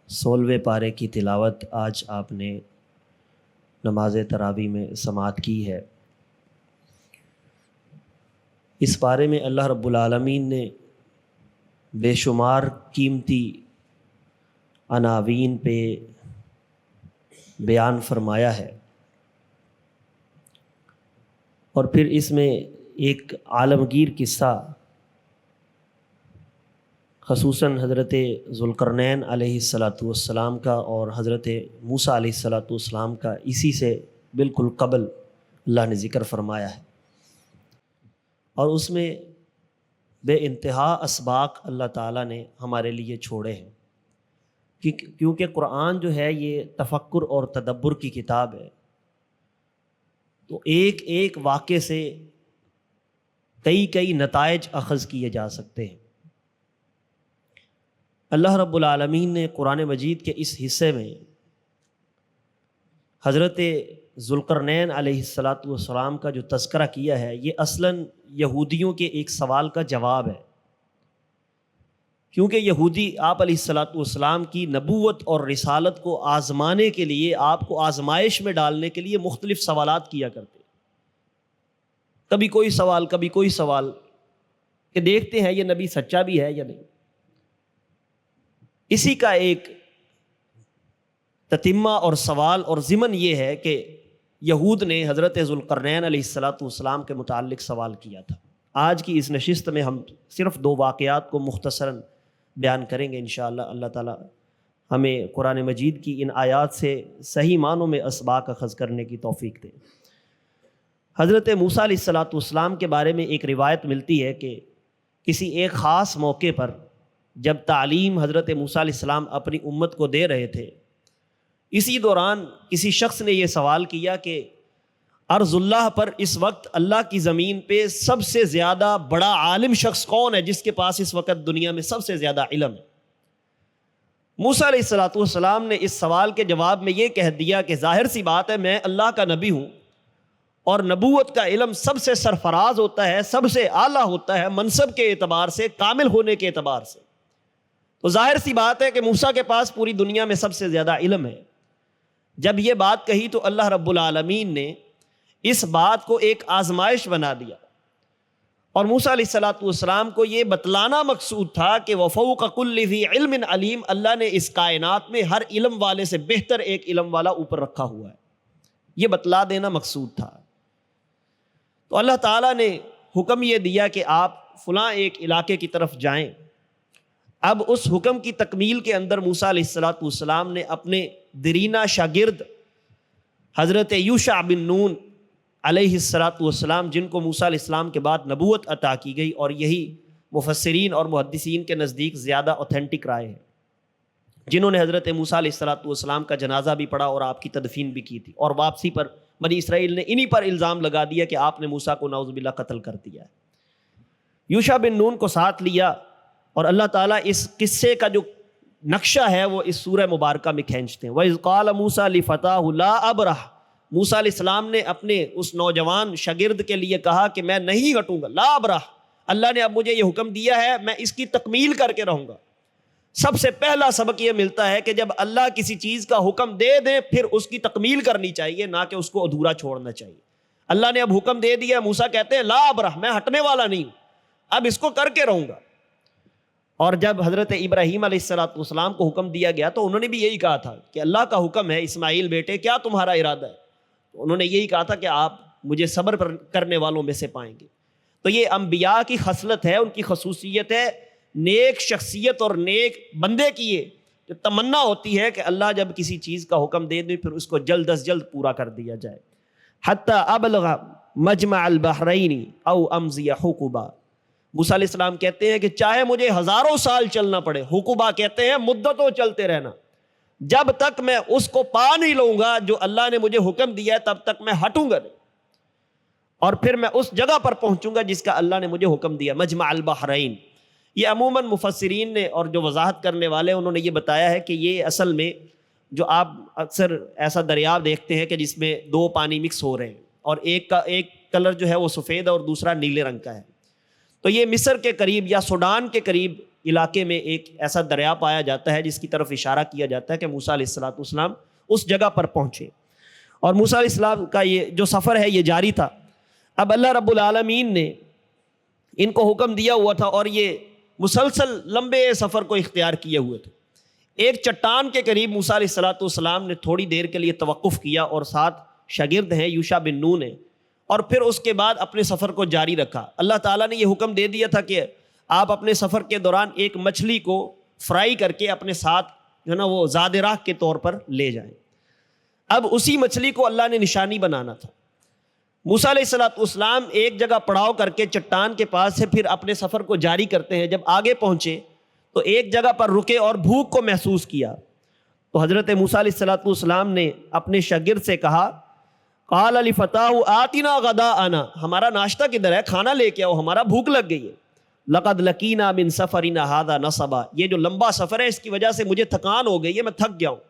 16ویں پارے کی تلاوت آج آپ نے نماز تراویح میں سماعت کی ہے۔ اس پارے میں اللہ رب العالمین نے بے شمار قیمتی عناوین پہ بیان فرمایا ہے، اور پھر اس میں ایک عالمگیر قصہ خصوصاً حضرت ذوالقرنین علیہ السلام کا اور حضرت موسیٰ علیہ السلام کا اسی سے بالکل قبل اللہ نے ذکر فرمایا ہے، اور اس میں بے انتہا اسباق اللہ تعالیٰ نے ہمارے لیے چھوڑے ہیں، کیونکہ قرآن جو ہے یہ تفکر اور تدبر کی کتاب ہے، تو ایک ایک واقعے سے کئی نتائج اخذ کیے جا سکتے ہیں۔ اللہ رب العالمین نے قرآن مجید کے اس حصے میں حضرت ذوالقرنین علیہ السلام کا جو تذکرہ کیا ہے، یہ اصلاً یہودیوں کے ایک سوال کا جواب ہے، کیونکہ یہودی آپ علیہ السلام کی نبوت اور رسالت کو آزمانے کے لیے، آپ کو آزمائش میں ڈالنے کے لیے مختلف سوالات کیا کرتے، کبھی کوئی سوال کہ دیکھتے ہیں یہ نبی سچا بھی ہے یا نہیں۔ اسی کا ایک تتمہ اور سوال اور ضمن یہ ہے کہ یہود نے حضرت ذوالقرنین علیہ السلام کے متعلق سوال کیا تھا۔ آج کی اس نشست میں ہم صرف 2 واقعات کو مختصراً بیان کریں گے انشاءاللہ۔ اللہ تعالی ہمیں قرآن مجید کی ان آیات سے صحیح معنوں میں اسباق اخذ کرنے کی توفیق دے۔ حضرت موسیٰ علیہ السلام کے بارے میں ایک روایت ملتی ہے کہ کسی ایک خاص موقع پر جب تعلیم حضرت موسیٰ علیہ السلام اپنی امت کو دے رہے تھے، اسی دوران کسی شخص نے یہ سوال کیا کہ ارض اللہ پر اس وقت اللہ کی زمین پہ سب سے زیادہ بڑا عالم شخص کون ہے، جس کے پاس اس وقت دنیا میں سب سے زیادہ علم ہے؟ موسیٰ علیہ السلام نے اس سوال کے جواب میں یہ کہہ دیا کہ ظاہر سی بات ہے، میں اللہ کا نبی ہوں، اور نبوت کا علم سب سے سرفراز ہوتا ہے، سب سے اعلیٰ ہوتا ہے منصب کے اعتبار سے، کامل ہونے کے اعتبار سے، تو ظاہر سی بات ہے کہ موسیٰ کے پاس پوری دنیا میں سب سے زیادہ علم ہے۔ جب یہ بات کہی تو اللہ رب العالمین نے اس بات کو ایک آزمائش بنا دیا، اور موسیٰ علیہ السلام کو یہ بتلانا مقصود تھا کہ وَفَوْقَ كُلِّ ذِي عِلْمٍ عَلِيمٍ، اللہ نے اس کائنات میں ہر علم والے سے بہتر ایک علم والا اوپر رکھا ہوا ہے، یہ بتلا دینا مقصود تھا۔ تو اللہ تعالیٰ نے حکم یہ دیا کہ آپ فلاں ایک علاقے کی طرف جائیں۔ اب اس حکم کی تکمیل کے اندر موسیٰ علیہ السلام نے اپنے دیرینہ شاگرد حضرت یوشع بن نون علیہ السلام، جن کو موسیٰ علیہ السلام کے بعد نبوت عطا کی گئی، اور یہی مفسرین اور محدثین کے نزدیک زیادہ اوتھینٹک رائے ہے، جنہوں نے حضرت موسیٰ علیہ السلام کا جنازہ بھی پڑھا اور آپ کی تدفین بھی کی تھی، اور واپسی پر بنی اسرائیل نے انہی پر الزام لگا دیا کہ آپ نے موسیٰ کو نعوذ باللہ قتل کر دیا ہے۔ یوشع بن نون کو ساتھ لیا، اور اللہ تعالیٰ اس قصے کا جو نقشہ ہے وہ اس سورہ مبارکہ میں کھینچتے ہیں۔ وَإِذْ قَالَ مُوسَىٰ لِفَتَاهُ لَا أَبْرَحُ، موسیٰ علیہ السلام نے اپنے اس نوجوان شاگرد کے لیے کہا کہ میں نہیں ہٹوں گا، لا ابرح، اللہ نے اب مجھے یہ حکم دیا ہے، میں اس کی تکمیل کر کے رہوں گا۔ سب سے پہلا سبق یہ ملتا ہے کہ جب اللہ کسی چیز کا حکم دے دیں پھر اس کی تکمیل کرنی چاہیے، نہ کہ اس کو ادھورا چھوڑنا چاہیے۔ اللہ نے اب حکم دے دیا، موسیٰ کہتے ہیں لا ابرح، میں ہٹنے والا نہیں ہوں، اب اس کو کر کے رہوں گا۔ اور جب حضرت ابراہیم علیہ السلام کو حکم دیا گیا تو انہوں نے بھی یہی کہا تھا کہ اللہ کا حکم ہے، اسماعیل بیٹے کیا تمہارا ارادہ ہے؟ تو انہوں نے یہی کہا تھا کہ آپ مجھے صبر کرنے والوں میں سے پائیں گے۔ تو یہ انبیاء کی خصلت ہے، ان کی خصوصیت ہے، نیک شخصیت اور نیک بندے کی یہ جو تمنا ہوتی ہے کہ اللہ جب کسی چیز کا حکم دے دے پھر اس کو جلد از جلد پورا کر دیا جائے۔ حتی ابلغ مجمع البحرین او امضی حقبا، موسیٰ علیہ السلام کہتے ہیں کہ چاہے مجھے ہزاروں سال چلنا پڑے، حقبہ کہتے ہیں مدتوں چلتے رہنا، جب تک میں اس کو پا نہیں لوں گا جو اللہ نے مجھے حکم دیا ہے تب تک میں ہٹوں گا نہیں، اور پھر میں اس جگہ پر پہنچوں گا جس کا اللہ نے مجھے حکم دیا۔ مجمع البحرین، یہ عموماً مفسرین نے اور جو وضاحت کرنے والے انہوں نے یہ بتایا ہے کہ یہ اصل میں جو آپ اکثر ایسا دریا دیکھتے ہیں کہ جس میں 2 پانی مکس ہو رہے ہیں، اور ایک کا ایک کلر جو ہے وہ سفید ہے اور دوسرا نیلے رنگ کا ہے، تو یہ مصر کے قریب یا سوڈان کے قریب علاقے میں ایک ایسا دریا پایا جاتا ہے جس کی طرف اشارہ کیا جاتا ہے کہ موسیٰ علیہ السلام اس جگہ پر پہنچے، اور موسیٰ علیہ السلام کا یہ جو سفر ہے یہ جاری تھا۔ اب اللہ رب العالمین نے ان کو حکم دیا ہوا تھا اور یہ مسلسل لمبے سفر کو اختیار کیے ہوئے تھے۔ ایک چٹان کے قریب موسیٰ علیہ السلام نے تھوڑی دیر کے لیے توقف کیا اور ساتھ شاگرد ہیں یوشع بن نون نے، اور پھر اس کے بعد اپنے سفر کو جاری رکھا۔ اللہ تعالیٰ نے یہ حکم دے دیا تھا کہ آپ اپنے سفر کے دوران ایک مچھلی کو فرائی کر کے اپنے ساتھ جو ہے نا وہ زاد راہ کے طور پر لے جائیں۔ اب اسی مچھلی کو اللہ نے نشانی بنانا تھا۔ موسیٰ علیہ السلام ایک جگہ پڑاؤ کر کے چٹان کے پاس سے پھر اپنے سفر کو جاری کرتے ہیں۔ جب آگے پہنچے تو ایک جگہ پر رکے اور بھوک کو محسوس کیا، تو حضرت موسیٰ علیہ السلام نے اپنے شاگرد سے کہا، قال لفتاہ آتنا غداءنا، ہمارا ناشتہ کدھر ہے، کھانا لے کے آؤ، ہمارا بھوک لگ گئی ہے۔ لقد لقینا من سفرنا ھذا نصبا، یہ جو لمبا سفر ہے اس کی وجہ سے مجھے تھکان ہو گئی ہے، میں تھک گیا ہوں۔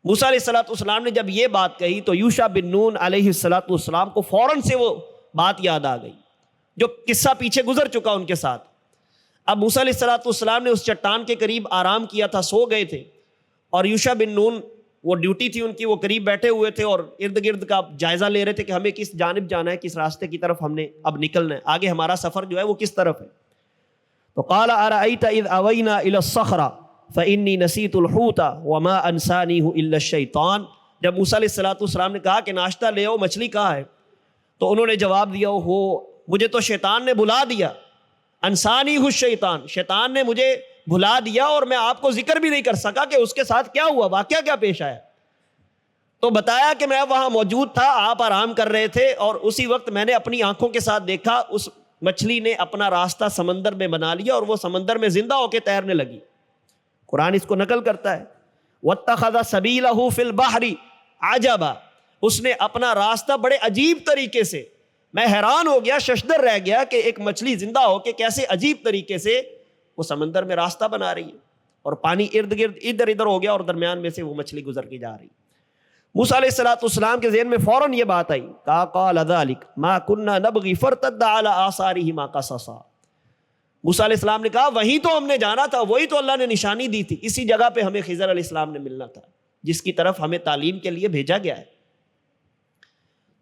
موسیٰ علیہ السلام نے جب یہ بات کہی تو یوشع بن نون علیہ السلام کو فوراً سے وہ بات یاد آ گئی جو قصہ پیچھے گزر چکا ان کے ساتھ۔ اب موسیٰ علیہ السلام نے اس چٹان کے قریب آرام کیا تھا، سو گئے تھے، اور یوشع بن نون وہ ڈیوٹی تھی ان کی، وہ قریب بیٹھے ہوئے تھے اور ارد گرد کا جائزہ لے رہے تھے کہ ہمیں کس جانب جانا ہے، کس راستے کی طرف ہم نے اب نکلنا ہے، آگے ہمارا سفر جو ہے وہ کس طرف ہے۔ تو قال ارأیت اذ اوینا الی الصخرۃ فانی نسیت الحوت وما انسانیہ الا الشیطان، جب موسیٰ علیہ السلام نے کہا کہ ناشتہ لے آؤ، مچھلی کہاں ہے، تو انہوں نے جواب دیا، ہو مجھے تو شیطان نے بلا دیا، انسانیہ الشیطان، شیطان نے مجھے بھلا دیا اور میں آپ کو ذکر بھی نہیں کر سکا کہ اس کے ساتھ کیا ہوا، واقعہ کیا پیش آیا۔ تو بتایا کہ میں وہاں موجود تھا، آپ آرام کر رہے تھے، اور اسی وقت میں نے اپنی آنکھوں کے ساتھ دیکھا اس مچھلی نے اپنا راستہ سمندر میں بنا لیا اور وہ سمندر میں زندہ ہو کے تیرنے لگی۔ قرآن اس کو نقل کرتا ہے، وَاتَّخَذَ سَبِيلَهُ فِي الْبَحْرِ عَجَبًا، اس نے اپنا راستہ بڑے عجیب طریقے سے، میں حیران ہو گیا، ششدر رہ گیا کہ ایک مچھلی زندہ ہو کے کیسے عجیب طریقے سے وہ سمندر میں راستہ بنا رہی ہے، اور پانی ارد گرد ادھر ادھر ہو گیا اور درمیان میں سے وہ مچھلی گزر کے جا رہی۔ موسیٰ علیہ السلام کے ذہن میں فوراً یہ بات آئی، قال ذلك ما كنا نبغي فارتد على آثارهما قصصا، موسیٰ علیہ السلام نے کہا وہی تو ہم نے جانا تھا، وہی تو اللہ نے نشانی دی تھی، اسی جگہ پہ ہمیں خضر علیہ السلام نے ملنا تھا جس کی طرف ہمیں تعلیم کے لیے بھیجا گیا ہے۔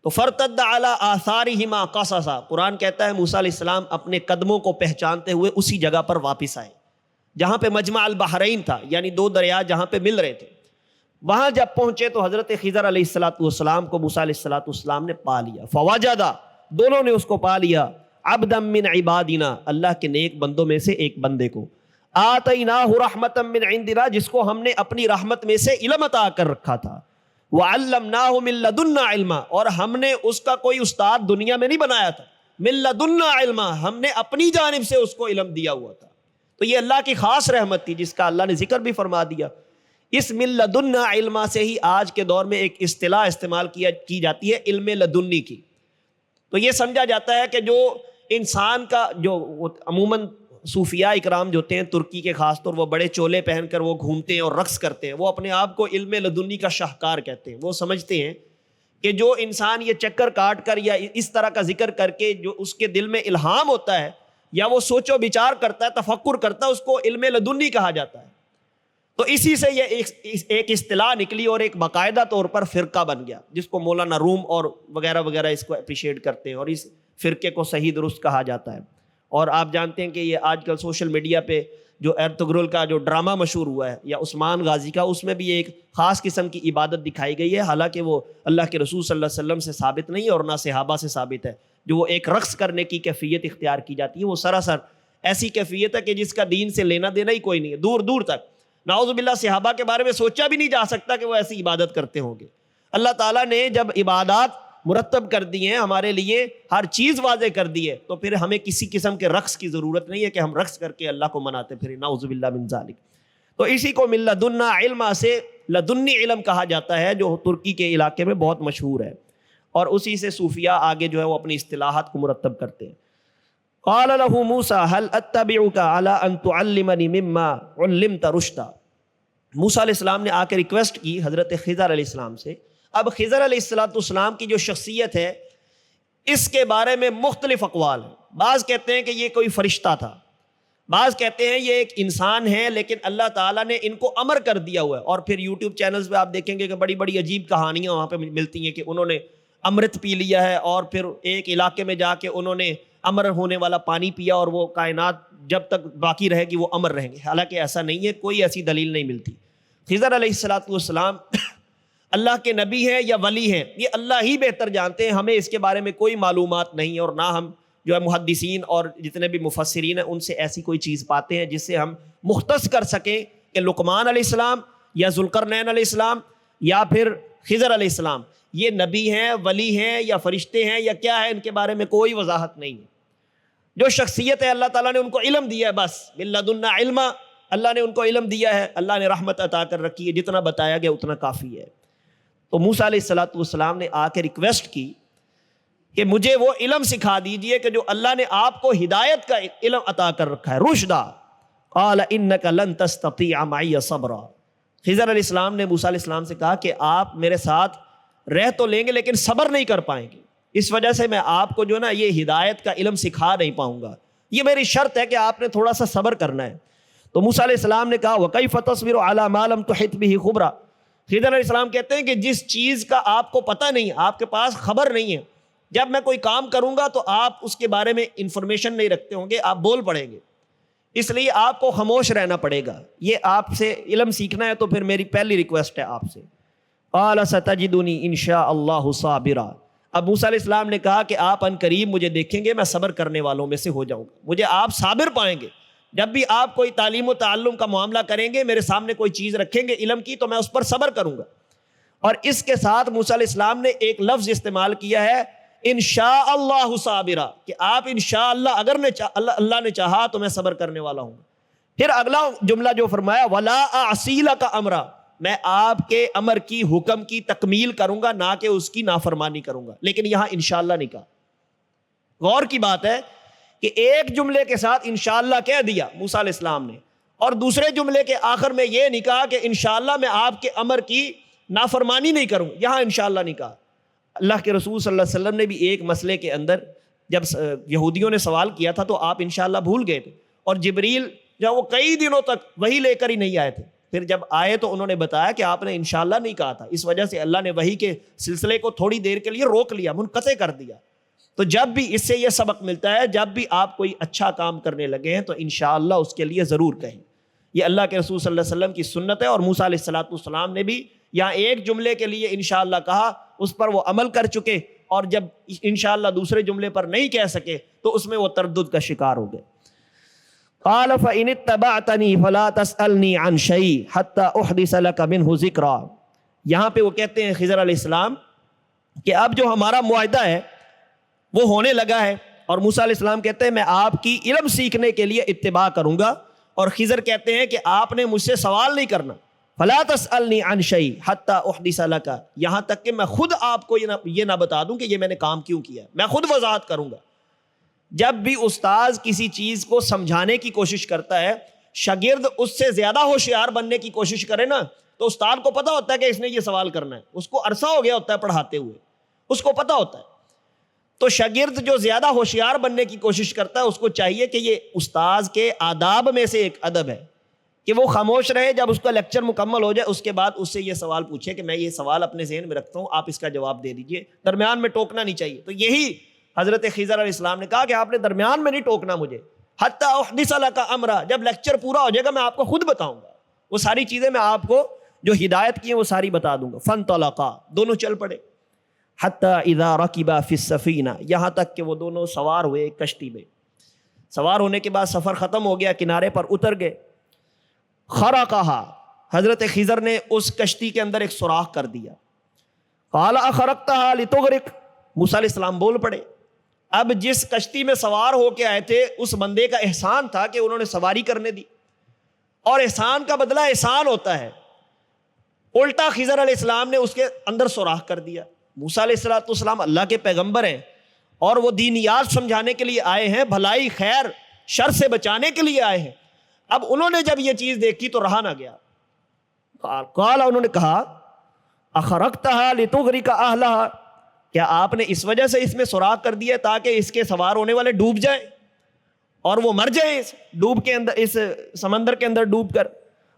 تو فرتد علی آثارہما قصصا، قرآن کہتا ہے موسیٰ علیہ السلام اپنے قدموں کو پہچانتے ہوئے اسی جگہ پر واپس آئے جہاں پہ مجمع البحرین تھا، یعنی دو دریا جہاں پہ مل رہے تھے۔ وہاں جب پہنچے تو حضرت خضر علیہ السلام کو موسیٰ علیہ السلام نے پا لیا، فوجدا، دونوں نے اس کو پا لیا، عبدا من عبادنا، اللہ کے نیک بندوں میں سے ایک بندے کو، آتیناہ رحمتا من عندنا، جس کو ہم نے اپنی رحمت میں سے علم عطا کر رکھا تھا، وعلمناہ من لدنا علما، اور ہم نے اس کا کوئی استاد دنیا میں نہیں بنایا تھا، من لدنا علما، ہم نے اپنی جانب سے اس کو علم دیا ہوا تھا۔ تو یہ اللہ کی خاص رحمت تھی جس کا اللہ نے ذکر بھی فرما دیا۔ اس من لدنا علما سے ہی آج کے دور میں ایک اصطلاح استعمال کی جاتی ہے علم لدنی کی۔ تو یہ سمجھا جاتا ہے کہ جو انسان کا جو عموماً صوفیاء اکرام جو ہوتے ہیں ترکی کے خاص طور، وہ بڑے چولے پہن کر وہ گھومتے ہیں اور رقص کرتے ہیں، وہ اپنے آپ کو علم لدنی کا شاہکار کہتے ہیں۔ وہ سمجھتے ہیں کہ جو انسان یہ چکر کاٹ کر یا اس طرح کا ذکر کر کے جو اس کے دل میں الہام ہوتا ہے یا وہ سوچ و بچار کرتا ہے، تفکر کرتا ہے، اس کو علم لدنی کہا جاتا ہے۔ تو اسی سے یہ ایک اصطلاح نکلی اور ایک باقاعدہ طور پر فرقہ بن گیا جس کو مولانا روم اور وغیرہ وغیرہ اس کو اپریشیٹ کرتے ہیں، اور اس فرقے کو صحیح درست کہا جاتا ہے۔ اور آپ جانتے ہیں کہ یہ آج کل سوشل میڈیا پہ جو ارطغرل کا جو ڈرامہ مشہور ہوا ہے یا عثمان غازی کا، اس میں بھی ایک خاص قسم کی عبادت دکھائی گئی ہے، حالانکہ وہ اللہ کے رسول صلی اللہ علیہ وسلم سے ثابت نہیں اور نہ صحابہ سے ثابت ہے۔ جو وہ ایک رقص کرنے کی کیفیت اختیار کی جاتی ہے، وہ سراسر ایسی کیفیت ہے کہ جس کا دین سے لینا دینا ہی کوئی نہیں ہے، دور دور تک۔ نعوذ باللہ صحابہ کے بارے میں سوچا بھی نہیں جا سکتا کہ وہ ایسی عبادت کرتے ہوں گے۔ اللہ تعالیٰ نے جب عبادات مرتب کر دی ہیں، ہمارے لیے ہر چیز واضح کر دی ہے، تو پھر ہمیں کسی قسم کے رقص کی ضرورت نہیں ہے کہ ہم رقص کر کے اللہ کو مناتے پھریں، نعوذ باللہ من ذالک۔ تو اسی کو من لدنا علما سے لدنی علم کہا جاتا ہے، جو ترکی کے علاقے میں بہت مشہور ہے، اور اسی سے صوفیاء آگے جو ہے وہ اپنی اصطلاحات کو مرتب کرتے ہیں۔ قال له موسیٰ هل اتبعک علی ان تعلمنی مما علمت رشدا، موسیٰ علیہ السلام نے آ کے ریکویسٹ کی حضرت خضر علیہ السلام سے۔ اب خضر علیہ السلام کی جو شخصیت ہے اس کے بارے میں مختلف اقوال ہیں۔ بعض کہتے ہیں کہ یہ کوئی فرشتہ تھا، بعض کہتے ہیں یہ ایک انسان ہے لیکن اللہ تعالیٰ نے ان کو امر کر دیا ہوا ہے. اور پھر یوٹیوب چینلز پہ آپ دیکھیں گے کہ بڑی بڑی عجیب کہانیاں وہاں پہ ملتی ہیں کہ انہوں نے امرت پی لیا ہے اور پھر ایک علاقے میں جا کے انہوں نے امر ہونے والا پانی پیا اور وہ کائنات جب تک باقی رہے گی وہ امر رہیں گے. حالانکہ ایسا نہیں ہے، کوئی ایسی دلیل نہیں ملتی. خضر علیہ السلام اللہ کے نبی ہیں یا ولی ہیں یہ اللہ ہی بہتر جانتے ہیں، ہمیں اس کے بارے میں کوئی معلومات نہیں ہے، اور نہ ہم جو ہے محدثین اور جتنے بھی مفسرین ہیں ان سے ایسی کوئی چیز پاتے ہیں جس سے ہم مختص کر سکیں کہ لقمان علیہ السلام یا ذوالقرنین علیہ السلام یا پھر خضر علیہ السلام یہ نبی ہیں، ولی ہیں یا فرشتے ہیں یا کیا ہے، ان کے بارے میں کوئی وضاحت نہیں ہے. جو شخصیت ہے اللہ تعالیٰ نے ان کو علم دیا ہے، بس بِاللَّدُنَّا علما، اللہ نے ان کو علم دیا ہے، اللہ نے رحمت عطا کر رکھی ہے، جتنا بتایا گیا اتنا کافی ہے. تو موسیٰ علیہ السلام نے آ کے ریکویسٹ کی کہ مجھے وہ علم سکھا دیجئے کہ جو اللہ نے آپ کو ہدایت کا علم عطا کر رکھا ہے، رشدا. قال انک لن تستطیع معی صبرا. خضر علیہ السلام نے موسیٰ علیہ السلام سے کہا کہ آپ میرے ساتھ رہ تو لیں گے لیکن صبر نہیں کر پائیں گے، اس وجہ سے میں آپ کو جو نا یہ ہدایت کا علم سکھا نہیں پاؤں گا، یہ میری شرط ہے کہ آپ نے تھوڑا سا صبر کرنا ہے. تو موسیٰ علیہ السلام نے کہا وَكَيْفَ تَصْبِرُ عَلَى مَا لَمْ تُحِطْ بِهِ خُبْرًا. خضر علیہ السلام کہتے ہیں کہ جس چیز کا آپ کو پتہ نہیں، آپ کے پاس خبر نہیں ہے، جب میں کوئی کام کروں گا تو آپ اس کے بارے میں انفارمیشن نہیں رکھتے ہوں گے، آپ بول پڑیں گے، اس لیے آپ کو خاموش رہنا پڑے گا. یہ آپ سے علم سیکھنا ہے تو پھر میری پہلی ریکویسٹ ہے آپ سے. قال ستجدنی ان شاء اللہ صابرا. اب موسیٰ علیہ السلام نے کہا کہ آپ ان قریب مجھے دیکھیں گے میں صبر کرنے والوں میں سے ہو جاؤں گا، مجھے آپ صابر پائیں گے. جب بھی آپ کوئی تعلیم و تعلم کا معاملہ کریں گے، میرے سامنے کوئی چیز رکھیں گے علم کی، تو میں اس پر صبر کروں گا. اور اس کے ساتھ موسیٰ علیہ السلام نے ایک لفظ استعمال کیا ہے انشاء اللہ صابرا، کہ آپ انشاءاللہ اگر اللہ نے چاہا تو میں صبر کرنے والا ہوں. پھر اگلا جملہ جو فرمایا ولا اعصی لک امرا، میں آپ کے امر کی حکم کی تکمیل کروں گا، نہ کہ اس کی نافرمانی کروں گا. لیکن یہاں انشاءاللہ نہیں کہا. غور کی بات ہے کہ ایک جملے کے ساتھ انشاءاللہ کہہ دیا موسیٰ علیہ السلام نے، اور دوسرے جملے کے آخر میں یہ نہیں کہا کہ انشاءاللہ میں آپ کے امر کی نافرمانی نہیں کروں. یہاں انشاءاللہ نہیں کہا. اللہ کے رسول صلی اللہ علیہ وسلم نے بھی ایک مسئلے کے اندر جب یہودیوں نے سوال کیا تھا تو آپ انشاءاللہ بھول گئے تھے، اور جبریل جب وہ کئی دنوں تک وہی لے کر ہی نہیں آئے تھے، پھر جب آئے تو انہوں نے بتایا کہ آپ نے انشاءاللہ نہیں کہا تھا. اس وجہ سے اللہ نے وحی کے سلسلے کو تھوڑی دیر کے لیے روک لیا، منقطع کر دیا. تو جب بھی اس سے یہ سبق ملتا ہے، جب بھی آپ کوئی اچھا کام کرنے لگے ہیں تو انشاءاللہ اس کے لیے ضرور کہیں. یہ اللہ کے رسول صلی اللہ علیہ وسلم کی سنت ہے، اور موسیٰ علیہ السلام نے بھی یہاں ایک جملے کے لیے انشاءاللہ کہا، اس پر وہ عمل کر چکے، اور جب انشاءاللہ دوسرے جملے پر نہیں کہہ سکے تو اس میں وہ تردد کا شکار ہو گئے. قال فإن اتبعتنی فلا تسألنی عن شیء حتى احدث لك منه ذکرا. یہاں پہ وہ کہتے ہیں خضر علیہ السلام کہ اب جو ہمارا معاہدہ ہے وہ ہونے لگا ہے، اور موسیٰ علیہ السلام کہتے ہیں میں آپ کی علم سیکھنے کے لیے اتباع کروں گا، اور خضر کہتے ہیں کہ آپ نے مجھ سے سوال نہیں کرنا. فلا تسألنی عن شیء حتی احدث لک، یہاں تک کہ میں خود آپ کو یہ نہ بتا دوں کہ یہ میں نے کام کیوں کیا، میں خود وضاحت کروں گا. جب بھی استاذ کسی چیز کو سمجھانے کی کوشش کرتا ہے، شاگرد اس سے زیادہ ہوشیار بننے کی کوشش کرے نا، تو استاد کو پتا ہوتا ہے کہ اس نے یہ سوال کرنا ہے، اس کو عرصہ ہو گیا ہوتا ہے پڑھاتے ہوئے، اس کو پتا ہوتا ہے. تو شاگرد جو زیادہ ہوشیار بننے کی کوشش کرتا ہے اس کو چاہیے کہ یہ استاذ کے آداب میں سے ایک ادب ہے کہ وہ خاموش رہے، جب اس کا لیکچر مکمل ہو جائے اس کے بعد اس سے یہ سوال پوچھے کہ میں یہ سوال اپنے ذہن میں رکھتا ہوں، آپ اس کا جواب دے دیجئے. درمیان میں ٹوکنا نہیں چاہیے. تو یہی حضرت خضر علیہ السلام نے کہا کہ آپ نے درمیان میں نہیں ٹوکنا مجھے. حتی احدث لک امرا، جب لیکچر پورا ہو جائے گا میں آپ کو خود بتاؤں گا، وہ ساری چیزیں میں آپ کو جو ہدایت کی ہیں وہ ساری بتا دوں گا. فانطلقا، دونوں چل پڑے. حتی اذا رکبا فی السفینہ، یہاں تک کہ وہ دونوں سوار ہوئے ایک کشتی میں. سوار ہونے کے بعد سفر ختم ہو گیا، کنارے پر اتر گئے. خرقہا، حضرت خضر نے اس کشتی کے اندر ایک سوراخ کر دیا. قال اخرقتہا لتغرق، موسیٰ علیہ السلام بول پڑے. اب جس کشتی میں سوار ہو کے آئے تھے اس بندے کا احسان تھا کہ انہوں نے سواری کرنے دی، اور احسان کا بدلہ احسان ہوتا ہے. الٹا خضر علیہ السلام نے اس کے اندر سوراخ کر دیا. موسیٰ علیہ السلام اللہ کے پیغمبر ہیں اور وہ دینیات سمجھانے کے لیے آئے ہیں، بھلائی خیر شر سے بچانے کے لیے آئے ہیں. اب انہوں نے جب یہ چیز دیکھی تو رہا نہ گیا. قال، انہوں نے کہا اخرقتہا لتغرق اہلہا، کیا آپ نے اس وجہ سے اس میں سوراخ کر دیا تاکہ اس کے سوار ہونے والے ڈوب جائیں اور وہ مر جائیں اس ڈوب کے اندر، اس سمندر کے اندر ڈوب کر؟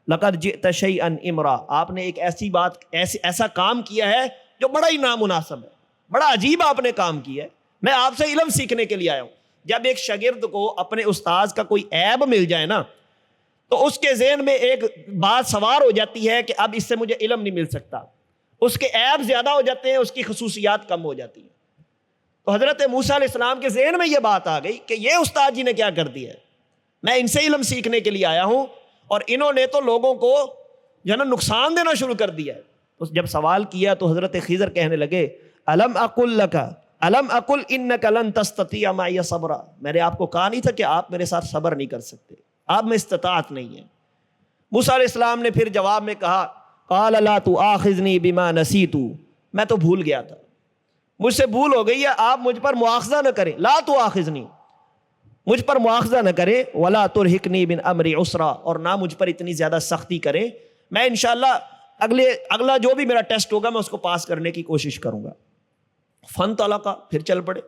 لقد جئت شیئا امرا، آپ نے ایک ایسی بات، ایسا کام کیا ہے جو بڑا ہی نامناسب ہے، بڑا عجیب آپ نے کام کیا ہے۔ میں آپ سے علم سیکھنے کے لیے آیا ہوں۔ جب ایک شاگرد کو اپنے استاذ کا کوئی عیب مل جائے نا تو اس کے ذہن میں ایک بات سوار ہو جاتی ہے کہ اب اس سے مجھے علم نہیں مل سکتا، اس کے عیب زیادہ ہو جاتے ہیں، اس کی خصوصیات کم ہو جاتی ہیں۔ تو حضرت موسیٰ علیہ السلام کے ذہن میں یہ بات آ گئی کہ یہ استاد جی نے کیا کر دیا ہے، میں ان سے علم سیکھنے کے لیے آیا ہوں اور انہوں نے تو لوگوں کو جو ہے نا نقصان دینا شروع کر دیا ہے۔ تو جب سوال کیا تو حضرت خضر کہنے لگے الم اقل لک الم اقل انک لن تستطیع معی صبرا، میں نے آپ کو کہا نہیں تھا کہ آپ میرے ساتھ صبر نہیں کر سکتے، آپ میں استطاعت نہیں ہے۔ موسیٰ علیہ السلام نے پھر جواب میں کہا قال لا تؤاخذنی بما نسیت، میں تو بھول گیا تھا، مجھ سے بھول ہو گئی ہے، آپ مجھ پر مؤاخذہ نہ کریں، لا تؤاخذنی، مجھ پر مؤاخذہ نہ کریں، ولا ترہقنی من امری عسرا، اور نہ مجھ پر اتنی زیادہ سختی کریں، میں انشاءاللہ اگلا جو بھی میرا ٹیسٹ ہوگا میں اس کو پاس کرنے کی کوشش کروں گا۔ فانطلقا، پھر چل پڑے،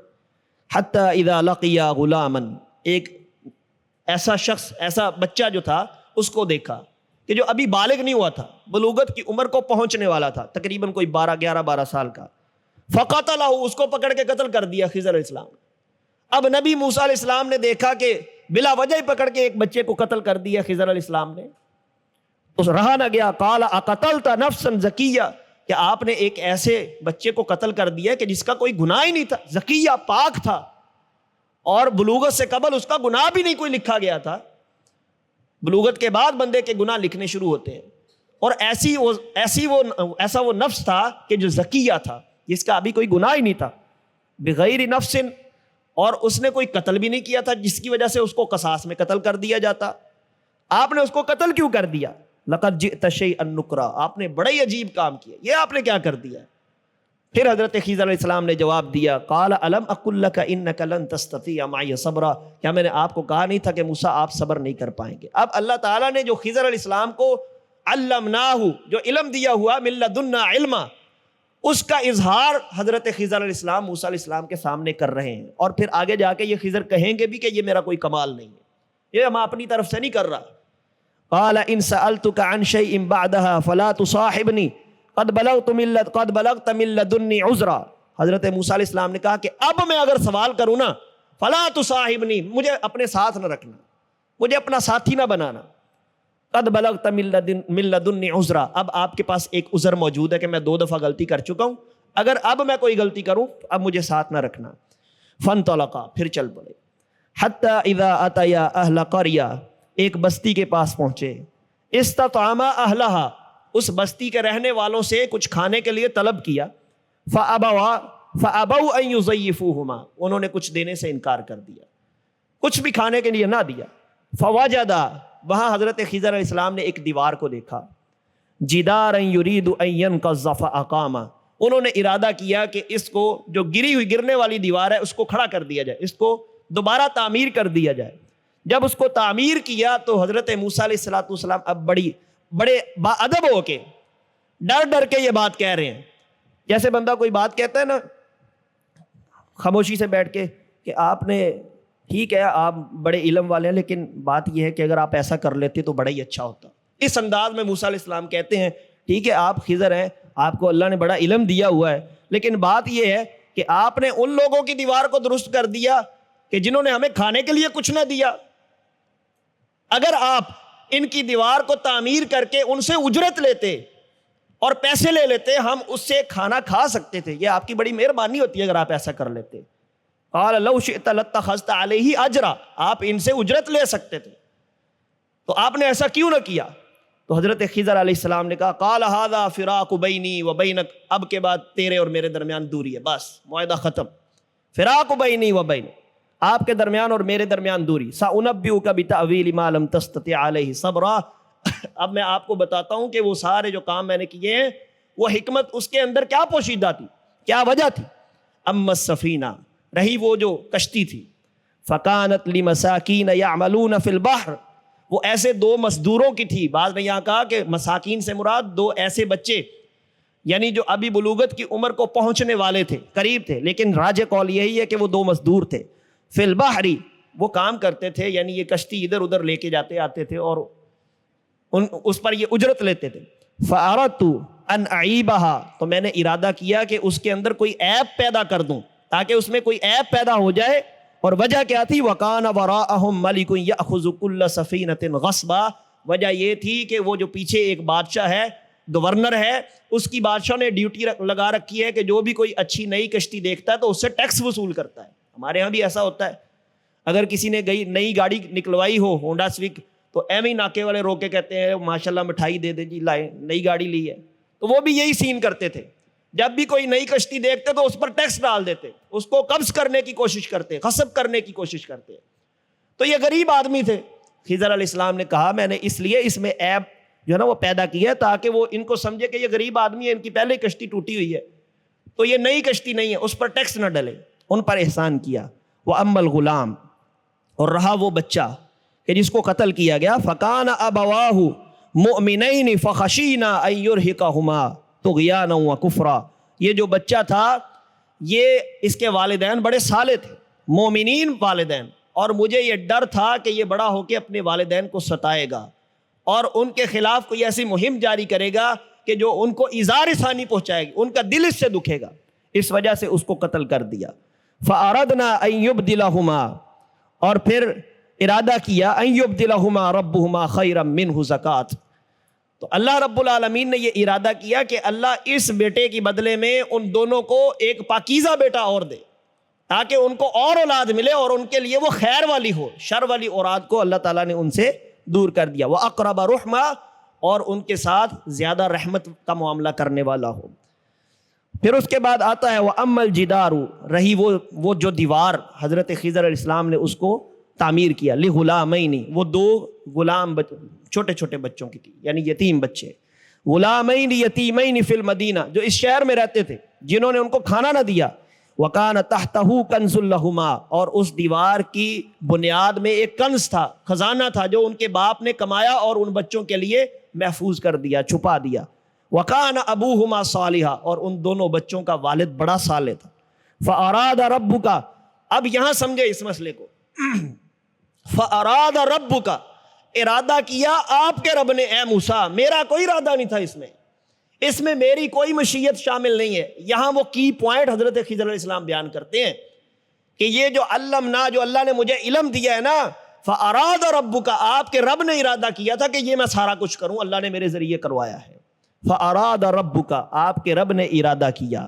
حتی اذا لقیا غلاما، ایک ایسا شخص، ایسا بچہ جو تھا اس کو دیکھا کہ جو ابھی بالغ نہیں ہوا تھا، بلوغت کی عمر کو پہنچنے والا تھا، تقریباً کوئی 12 سال کا۔ فقتلہ، اس کو پکڑ کے قتل کر دیا خضر علیہ السلام۔ اب نبی موسیٰ علیہ السلام نے دیکھا کہ بلا وجہ ہی پکڑ کے ایک بچے کو قتل کر دیا خضر علیہ السلام نے، تو رہا نہ گیا، قال اقتلت نفسا زکیہ، کہ آپ نے ایک ایسے بچے کو قتل کر دیا کہ جس کا کوئی گناہ ہی نہیں تھا، زکیہ، پاک تھا، اور بلوغت سے قبل اس کا گناہ بھی نہیں کوئی لکھا گیا تھا۔ بلوغت کے بعد بندے کے گناہ لکھنے شروع ہوتے ہیں، اور ایسا وہ نفس تھا کہ جو زکیہ تھا، جس کا ابھی کوئی گناہ ہی نہیں تھا، بغیر نفس، اور اس نے کوئی قتل بھی نہیں کیا تھا جس کی وجہ سے اس کو قصاص میں قتل کر دیا جاتا۔ آپ نے اس کو قتل کیوں کر دیا؟ لقد جئت شیئا نکرا، آپ نے بڑا ہی عجیب کام کیا، یہ آپ نے کیا کر دیا؟ پھر حضرت خضر علیہ السلام نے جواب دیا قال الم اقل لک انک لن تستطیع معی صبرا، کیا میں نے آپ کو کہا نہیں تھا کہ موسیٰ آپ صبر نہیں کر پائیں گے؟ اب اللہ تعالیٰ نے جو خضر علیہ السلام کو علمناہ، جو علم دیا ہوا من لدنا علما، اس کا اظہار حضرت خضر علیہ السلام موسیٰ علیہ السلام کے سامنے کر رہے ہیں، اور پھر آگے جا کے یہ خضر کہیں گے بھی کہ یہ میرا کوئی کمال نہیں ہے، یہ ہم اپنی طرف سے نہیں کر رہا۔ قال ان سألتك عن شيء بعدها فلا تصاحبني قد بلغت من لدني عذرا، حضرت موسیٰ علیہ السلام نے کہا کہ اب میں اگر سوال کروں نا فلا تصاحبنی، مجھے اپنے ساتھ نہ رکھنا، مجھے اپنا ساتھی نہ بنانا، قد بلغت من لدنی عذرا، اب آپ کے پاس ایک عذر موجود ہے کہ میں 2 دفعہ غلطی کر چکا ہوں، اگر اب میں کوئی غلطی کروں تو اب مجھے ساتھ نہ رکھنا۔ فانطلقا، پھر چل پڑے، حتی اذا اتیا اہل قریہ، ایک بستی کے پاس پہنچے، استطعما اہلہا، اس بستی کے رہنے والوں سے کچھ کھانے کے لیے طلب کیا، فابوا ان یضیفوہما، انہوں نے کچھ دینے سے انکار کر دیا، کچھ بھی کھانے کے لیے نہ دیا۔ فوجدا، وہاں حضرت خضر علیہ السلام نے ایک دیوار کو دیکھا، جدارا یرید ان ینقض فاقاما، انہوں نے ارادہ کیا کہ اس کو، جو گرنے والی دیوار ہے، اس کو کھڑا کر دیا جائے، اس کو دوبارہ تعمیر کر دیا جائے۔ جب اس کو تعمیر کیا تو حضرت موسیٰ علیہ السلام اب بڑے باادب ہو کے ڈر کے یہ بات کہہ رہے ہیں، جیسے بندہ کوئی بات کہتا ہے نا خاموشی سے بیٹھ کے کہ آپ نے، ٹھیک ہے آپ بڑے علم والے ہیں لیکن بات یہ ہے کہ اگر آپ ایسا کر لیتے تو بڑا ہی اچھا ہوتا، اس انداز میں موسیٰ علیہ السلام کہتے ہیں ٹھیک ہے آپ خضر ہیں، آپ کو اللہ نے بڑا علم دیا ہوا ہے، لیکن بات یہ ہے کہ آپ نے ان لوگوں کی دیوار کو درست کر دیا کہ جنہوں نے ہمیں کھانے کے لیے کچھ نہ دیا، اگر آپ ان کی دیوار کو تعمیر کر کے ان سے اجرت لیتے اور پیسے لے لیتے، ہم اس سے کھانا کھا سکتے تھے، یہ آپ کی بڑی مہربانی ہوتی ہے اگر آپ ایسا کر لیتے۔ قال لو شئت لاتخذت علیہ اجرا، آپ ان سے اجرت لے سکتے تھے، تو آپ نے ایسا کیوں نہ کیا؟ تو حضرت خضر علیہ السلام نے کہا قال ھذا فراق بینی و بینک، اب کے بعد تیرے اور میرے درمیان دوری ہے، بس معاہدہ ختم، فراق بینی و بینک، آپ کے درمیان اور میرے درمیان دوری، سأنبئک بتأویل ما لم تستطع علیہ صبرا، اب میں آپ کو بتاتا ہوں کہ وہ سارے جو کام میں نے کیے ہیں وہ حکمت اس کے اندر کیا پوشیدہ تھی، کیا وجہ تھی۔ اما السفینہ، رہی وہ جو کشتی تھی، فکانت لمساکین یعملون فی البحر، وہ ایسے 2 مزدوروں کی تھی، بعض نے یہاں کہا کہ مساکین سے مراد 2 ایسے بچے یعنی جو ابھی بلوغت کی عمر کو پہنچنے والے تھے، قریب تھے، لیکن راجح قول یہی ہے کہ وہ 2 مزدور تھے، فی البحر، وہ کام کرتے تھے، یعنی یہ کشتی ادھر ادھر لے کے جاتے آتے تھے اور اس پر یہ اجرت لیتے تھے. فَأَرَدْتُ أَنْ أَعِيبَهَا، تو میں نے ارادہ کیا کہ اس کے اندر کوئی عیب پیدا کر دوں، تاکہ اس میں کوئی عیب پیدا ہو جائے. اور وجہ کیا تھی؟ وَكَانَ وَرَاءَهُمْ مَلِكٌ يَأْخُذُ كُلَّ سَفِينَةٍ غَصْبًا، وجہ یہ تھی کہ وہ جو پیچھے ایک بادشاہ ہے، گورنر ہے، اس کی بادشاہ نے ڈیوٹی لگا رکھی ہے کہ جو بھی کوئی اچھی نئی کشتی دیکھتا ہے تو اس سے ٹیکس وصول کرتا ہے. ہمارے ہاں بھی ایسا ہوتا ہے، اگر کسی نے نئی گاڑی نکلوائی ہو، ہونڈا سوک، تو ایم ہی ناکے والے روک کے کہتے ہیں ماشاءاللہ مٹھائی دے دے جی، لائے نئی گاڑی لی ہے. تو وہ بھی یہی سین کرتے تھے، جب بھی کوئی نئی کشتی دیکھتے تو اس پر ٹیکس ڈال دیتے، اس کو قبض کرنے کی کوشش کرتے، غصب کرنے کی کوشش کرتے. تو یہ غریب آدمی تھے. خضر علیہ السلام نے کہا میں نے اس لیے اس میں عیب جو ہے نا وہ پیدا کی ہے، تاکہ وہ ان کو سمجھے کہ یہ غریب آدمی ہے، ان کی پہلے کشتی ٹوٹی ہوئی ہے، تو یہ نئی کشتی نہیں ہے، اس پر ٹیکس نہ ڈلے. ان پر احسان کیا. وَأَمَّا الْغُلَامُ، اور رہا وہ بچہ کہ جس کو قتل کیا گیا. فَكَانَ أَبَوَاهُ مُؤْمِنَيْنِ فَخَشِينَا أَن يُرْهِقَهُمَا طُغْيَانًا وَكُفْرًا. یہ جو بچہ تھا، یہ اس کے والدین بڑے صالح تھے، مومنین والدین، اور مجھے یہ ڈر تھا کہ یہ بڑا ہو کے اپنے والدین کو ستائے گا اور ان کے خلاف کوئی ایسی مہم جاری کرے گا کہ جو ان کو ایذا رسانی پہنچائے گی، ان کا دل اس سے دکھے گا. اس وجہ سے اس کو قتل کر دیا. فَأَرَدْنَا أَن يُبْدِلَهُمَا، اور پھر ارادہ کیا أَن يُبْدِلَهُمَا رَبُّهُمَا خَيْرًا مِّنْهُ زَكَاةً. تو اللہ رب العالمین نے یہ ارادہ کیا کہ اللہ اس بیٹے کی بدلے میں ان دونوں کو ایک پاکیزہ بیٹا اور دے، تاکہ ان کو اور اولاد ملے اور ان کے لیے وہ خیر والی ہو. شر والی اولاد کو اللہ تعالیٰ نے ان سے دور کر دیا. وَأَقْرَبَ رُحْمًا، اور ان کے ساتھ زیادہ رحمت کا معاملہ کرنے والا ہو. پھر اس کے بعد آتا ہے وَأَمَّا الْجِدَارُ، رہی وہ جو دیوار حضرت خضر علیہ السلام نے اس کو تعمیر کیا. لِغُلَامَيْنِ، وہ 2 غلام چھوٹے چھوٹے بچوں کی تھی، یعنی یتیم بچے. غلامین یتیمین فی المدینہ، جو اس شہر میں رہتے تھے، جنہوں نے ان کو کھانا نہ دیا. وَكَانَ تَحْتَهُ كَنْزٌ لَهُمَا، اور اس دیوار کی بنیاد میں ایک کنز تھا، خزانہ تھا، جو ان کے باپ نے کمایا اور ان بچوں کے لیے محفوظ کر دیا، چھپا دیا. وَكَانَ أَبُوهُمَا صَالِحًا، اور ان دونوں بچوں کا والد بڑا صالح تھا. فَأَرَادَ رَبُّكَ، اب یہاں سمجھے اس مسئلے کو. فَأَرَادَ رَبُّكَ، ارادہ کیا آپ کے رب نے، اے موسیٰ، میرا کوئی ارادہ نہیں تھا اس میں میری کوئی مشیت شامل نہیں ہے. یہاں وہ کی پوائنٹ حضرت خضر علیہ السلام بیان کرتے ہیں کہ یہ جو علمنا، جو اللہ نے مجھے علم دیا ہے نا، فَأَرَادَ رَبُّكَ، آپ کے رب نے ارادہ کیا تھا کہ یہ میں سارا کچھ کروں، اللہ نے میرے ذریعے کروایا ہے. فَأَرَادَ رَبُّكَ، آپ کے رب نے ارادہ کیا.